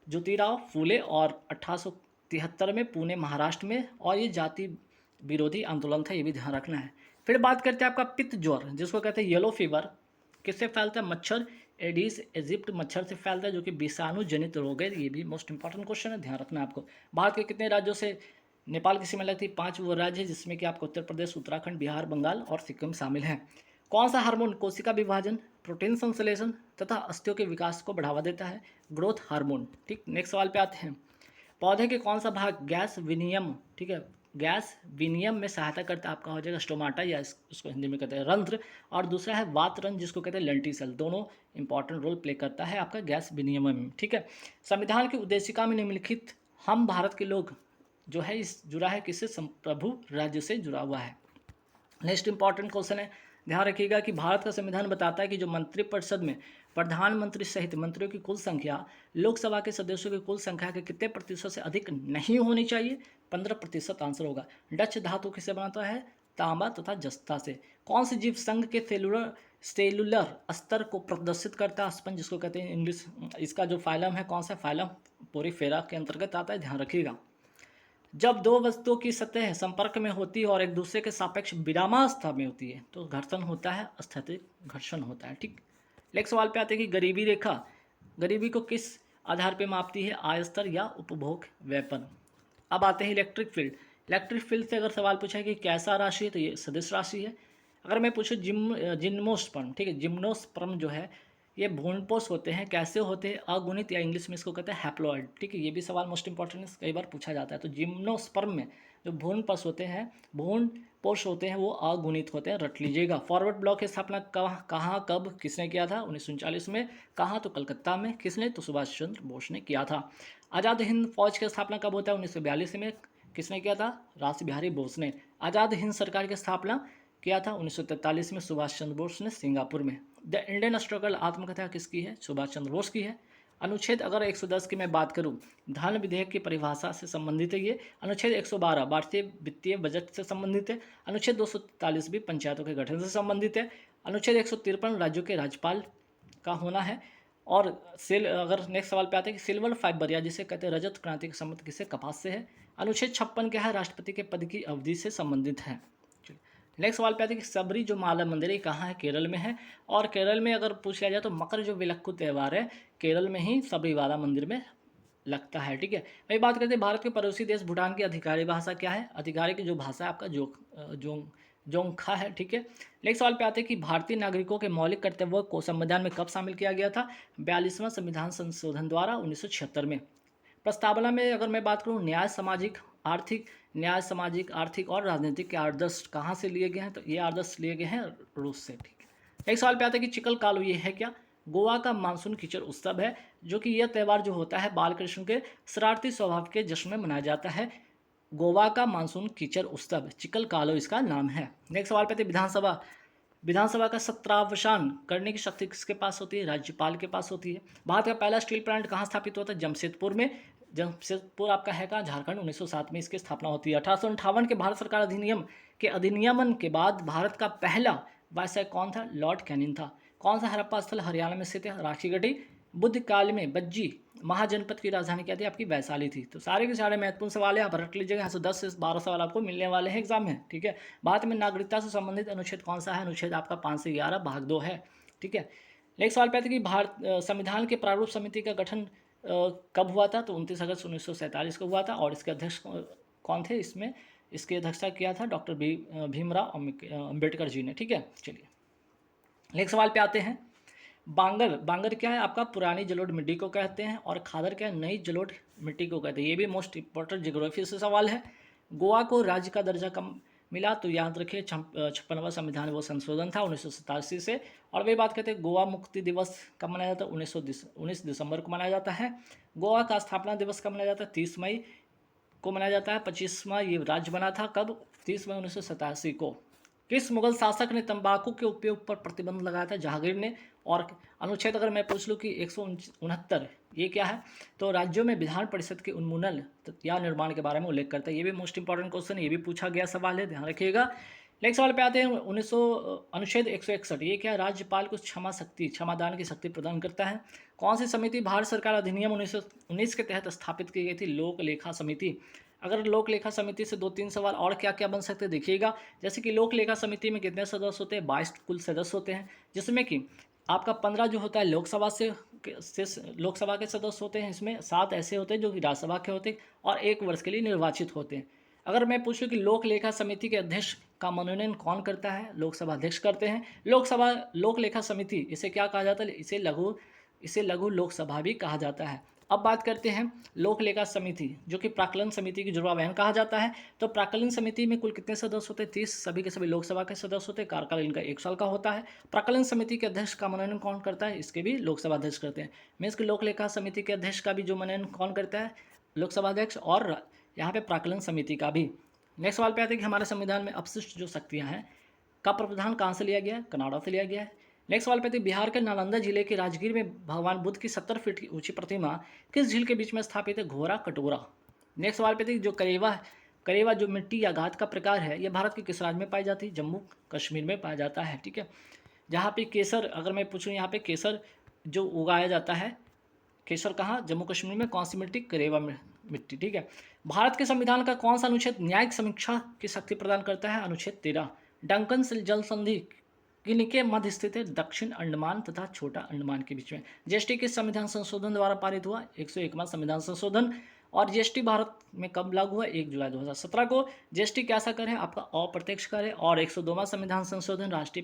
S1: ज्योतिराव फूले, और 1873 में पुणे महाराष्ट्र में, और ये जाति विरोधी आंदोलन था, ये भी ध्यान रखना है। फिर बात करते हैं आपका पित्त ज्वर, जिसको कहते हैं येलो फीवर, किससे फैलता है, मच्छर एडीज इजिप्ट मच्छर से फैलता है, जो कि विषाणु जनित रोग है, ये भी मोस्ट इंपॉर्टेंट क्वेश्चन है, ध्यान रखना है आपको। भारत के कितने राज्यों से नेपाल की सीमा लगती है, 5 वो राज्य है, जिसमें कि आपको उत्तर प्रदेश, उत्तराखंड, बिहार, बंगाल और सिक्किम शामिल हैं। कौन सा हार्मोन कोशिका विभाजन, प्रोटीन संश्लेषण तथा अस्थियों के विकास को बढ़ावा देता है, ग्रोथ हार्मोन। ठीक, नेक्स्ट सवाल पे आते हैं। पौधे के कौन सा भाग गैस विनियम, ठीक है, गैस विनियम में सहायता करता है, आपका हो जाएगा स्टोमाटा, या इसको हिंदी में कहते हैं रंध्र, और दूसरा है वातरंध्र, जिसको कहते हैं लेंटिसल। दोनों इंपॉर्टेंट रोल प्ले करता है आपका गैस विनियम में, ठीक है। संविधान की उद्देशिका में निम्नलिखित हम भारत के लोग जो है इस जुड़ा है किससे, संप्रभु राज्य से जुड़ा हुआ है। नेक्स्ट इंपॉर्टेंट क्वेश्चन है, ध्यान रखिएगा कि भारत का संविधान बताता है कि जो मंत्रिपरिषद में प्रधानमंत्री सहित मंत्रियों की कुल संख्या लोकसभा के सदस्यों की कुल संख्या के कितने प्रतिशत से अधिक नहीं होनी चाहिए, 15% आंसर होगा। डच धातु किससे बनाता है, तांबा तथा जस्ता से। कौन सी जीव संघ के सेलुलर स्तर को प्रदर्शित करता है, स्पंज जिसको कहते हैं इंग्लिश, इसका जो फाइलम है कौन सा, फाइलम पोरीफेरा के अंतर्गत आता है, ध्यान रखिएगा। जब दो वस्तुओं की सतह संपर्क में होती है और एक दूसरे के सापेक्ष विरामावस्था में होती है तो घर्षण होता है, स्थैतिक घर्षण होता है, ठीक। नेक्स्ट सवाल पे आते हैं कि गरीबी रेखा गरीबी को किस आधार पे मापती है, आय स्तर या उपभोग वेतन। अब आते हैं इलेक्ट्रिक फील्ड। इलेक्ट्रिक फील्ड से अगर सवाल पूछा है कि कैसा राशि है, तो ये सदिश राशि है। अगर मैं पूछूँ जिम्नोस्पर्म, ठीक है, जिम्नोस्पर्म जो है ये भ्रूणपोष होते हैं, कैसे होते हैं, अगुणित, या इंग्लिश में इसको कहते हैं हैप्लॉइड, ठीक है, ये भी सवाल मोस्ट इंपॉर्टेंट है, कई बार पूछा जाता है। तो जिम्नोस्पर्म में जो भ्रूणपोष होते हैं वो अगुणित होते हैं, रट लीजिएगा। फॉरवर्ड ब्लॉक की स्थापना कहाँ कब किसने किया था, 1939 में। कहाँ, तो कलकत्ता में। किसने, तो सुभाष चंद्र बोस ने किया था। आज़ाद हिंद फौज की स्थापना कब होता है, 1942 में। किसने किया था, रास बिहारी बोस ने। आज़ाद हिंद सरकार की स्थापना किया था 1943 में सुभाष चंद्र बोस ने सिंगापुर में। द इंडियन स्ट्रगल आत्मकथा किसकी है, सुभाष चंद्र बोस की है। अनुच्छेद अगर 110 की मैं बात करूं, धन विधेयक की परिभाषा से संबंधित है ये। अनुच्छेद 112 भारतीय वित्तीय बजट से संबंधित है। अनुच्छेद 243 भी पंचायतों के गठन से संबंधित है। अनुच्छेद 153 राज्यों के राज्यपाल का होना है। और अगर नेक्स्ट सवाल पे आते हैं कि सिल्वर फाइबर या जिसे कहते हैं रजत क्रांति का संबंध किससे, कपास से है। अनुच्छेद 56 क्या है, राष्ट्रपति के पद की अवधि से संबंधित है। नेक्स्ट सवाल पे आते हैं कि सबरी जो माला मंदिर है कहाँ है, केरल में है। और केरल में अगर पूछ लिया जाए तो मकर जो विलक्कु त्यौहार है केरल में ही सबरीवाला मंदिर में लगता है, ठीक है। वही बात करते हैं भारत के पड़ोसी देश भूटान की आधिकारिक भाषा क्या है, आधिकारिक जो भाषा है आपका जोंगखा है, ठीक है। नेक्स्ट सवाल पे आते हैं कि भारतीय नागरिकों के मौलिक कर्तव्यों को संविधान में कब शामिल किया गया था, 42वां संविधान संशोधन द्वारा 1976 में। प्रस्तावना में अगर मैं बात करूँ न्याय सामाजिक आर्थिक और राजनीतिक के आदर्श कहाँ से लिए गए हैं, तो ये आदर्श लिए गए हैं रूस से, ठीक है। एक सवाल पे आता है कि चिकल कालो ये है क्या, गोवा का मानसून कीचड़ उत्सव है, जो कि यह त्यौहार जो होता है बालकृष्ण के शरारती स्वभाव के जश्न में मनाया जाता है। गोवा का मानसून कीचड़ उत्सव चिकल कालो इसका नाम है। नेक्स्ट सवाल पे आते हैं विधानसभा का सत्रावसान करने की शक्ति किसके पास होती है, राज्यपाल के पास होती है। भारत का पहला स्टील प्लांट कहाँ स्थापित होता है, जमशेदपुर में। जमशेदपुर आपका है कहाँ, झारखंड। 1907 में इसकी स्थापना होती है। 1858 के भारत सरकार अधिनियम के अधिनियमन के बाद भारत का पहला वायसराय कौन था, लॉर्ड कैनिंग था। कौन सा हड़प्पा स्थल हरियाणा में स्थित है, राखीगढ़ी। बुद्ध काल में बज्जी महाजनपद की राजधानी क्या थी, आपकी वैशाली थी। तो सारे के सारे महत्वपूर्ण सवाल है, आप रट लीजिएगा। यहाँ से 10 से 12 सवाल आपको मिलने वाले हैं एग्जाम में, ठीक है। भारत में नागरिकता से संबंधित अनुच्छेद कौन सा है, अनुच्छेद आपका 5 से 11 भाग 2 है, ठीक है। नेक्स्ट सवाल पे आते हैं कि भारत संविधान के प्रारूप समिति का गठन कब हुआ था, तो 29 अगस्त 1947 को हुआ था। और इसके अध्यक्ष कौन थे, इसमें इसकी अध्यक्षता किया था डॉक्टर भीमराव अम्बेडकर जी ने, ठीक है। चलिए नेक्स्ट सवाल पे आते हैं। बांगर क्या है, आपका पुरानी जलोढ़ मिट्टी को कहते हैं, और खादर क्या है, नई जलोढ़ मिट्टी को कहते हैं। ये भी मोस्ट इंपॉर्टेंट ज्योग्राफी से सवाल है। गोवा को राज्य का दर्जा कब मिला, तो याद रखिए 56वां संविधान वो संशोधन था 1987 से। और वही बात करते हैं गोवा मुक्ति दिवस कब मनाया जाता है, 19 दिसंबर को मनाया जाता है। गोवा का स्थापना दिवस कब मनाया जाता है, 30 मई को मनाया जाता है। 25वां ये राज्य बना था कब, 30 मई 1987 को। किस मुगल शासक ने तंबाकू के उपयोग पर प्रतिबंध लगाया था, जहांगीर ने। और अनुच्छेद अगर मैं पूछ लूँ कि 169 ये क्या है, तो राज्यों में विधान परिषद के उन्मूलन या निर्माण के बारे में उल्लेख करता है। ये भी मोस्ट इंपॉर्टेंट क्वेश्चन, ये भी पूछा गया सवाल है, ध्यान रखिएगा। नेक्स्ट सवाल पे आते हैं। अनुच्छेद 161 ये क्या है, राज्यपाल को क्षमादान की शक्ति प्रदान करता है। कौन सी समिति भारत सरकार अधिनियम 1919 के तहत स्थापित की गई थी, लोक लेखा समिति। अगर लोक लेखा समिति से 2-3 सवाल और क्या क्या बन सकते हैं देखिएगा। जैसे कि लोक लेखा समिति में कितने सदस्य होते हैं, 22 कुल सदस्य होते हैं, जिसमें कि आपका 15 जो होता है लोकसभा से लोकसभा के सदस्य होते हैं, इसमें 7 ऐसे होते हैं जो कि राज्यसभा के होते हैं और 1 वर्ष के लिए निर्वाचित होते हैं। अगर मैं पूछूं कि लोक लेखा समिति के अध्यक्ष का मनोनयन कौन करता है, लोकसभा अध्यक्ष करते हैं। लोक लेखा समिति इसे क्या कहा जाता है, इसे लघु लोकसभा भी कहा जाता है। अब बात करते हैं लोक लेखा समिति, जो कि प्राक्कलन समिति की जुड़वा बहन कहा जाता है। तो प्राक्कलन समिति में कुल कितने सदस्य होते हैं, 30, सभी के सभी लोकसभा के सदस्य होते हैं। कार्यकाल इनका 1 साल का होता है। प्राक्कलन समिति के अध्यक्ष का मनोनयन कौन करता है, इसके भी लोकसभा अध्यक्ष करते हैं। मीन्स कि लोक लेखा समिति के अध्यक्ष का भी जो मनोनयन कौन करता है, लोकसभा अध्यक्ष, और यहाँ पे प्राक्कलन समिति का भी। नेक्स्ट सवाल पे आते हैं कि हमारे संविधान में अपशिष्ट जो शक्तियाँ हैं का प्रावधान कहाँ से लिया गया है, कनाडा से लिया गया है। नेक्स्ट सवाल पे आते हैं बिहार के नालंदा जिले के राजगीर में भगवान बुद्ध की 70 फीट की ऊंची प्रतिमा किस झील के बीच में स्थापित है, घोरा कटोरा। नेक्स्ट सवाल पे आते हैं जो करेवा जो मिट्टी या घात का प्रकार है, यह भारत के किस राज्य में पाई जाती है, जम्मू कश्मीर में पाया जाता है। ठीक है, जहाँ पे केसर, अगर मैं पूछूँ यहाँ पे केसर जो उगाया जाता है, केसर कहाँ, जम्मू कश्मीर में। कौन सी मिट्टी, करेवा मिट्टी। ठीक है, भारत के संविधान का कौन सा अनुच्छेद न्यायिक समीक्षा की शक्ति प्रदान करता है, अनुच्छेद 13। डंकन जल संधि किनके मध्य स्थित है, दक्षिण अंडमान तथा छोटा अंडमान के बीच में। जीएसटी किस संविधान संशोधन द्वारा पारित हुआ, 101वां संविधान संशोधन। और जीएसटी भारत में कब लागू हुआ, 1 जुलाई 2017 को। जीएसटी कैसा कर है, आपका अप्रत्यक्ष कर है। और 102वां संविधान संशोधन राष्ट्रीय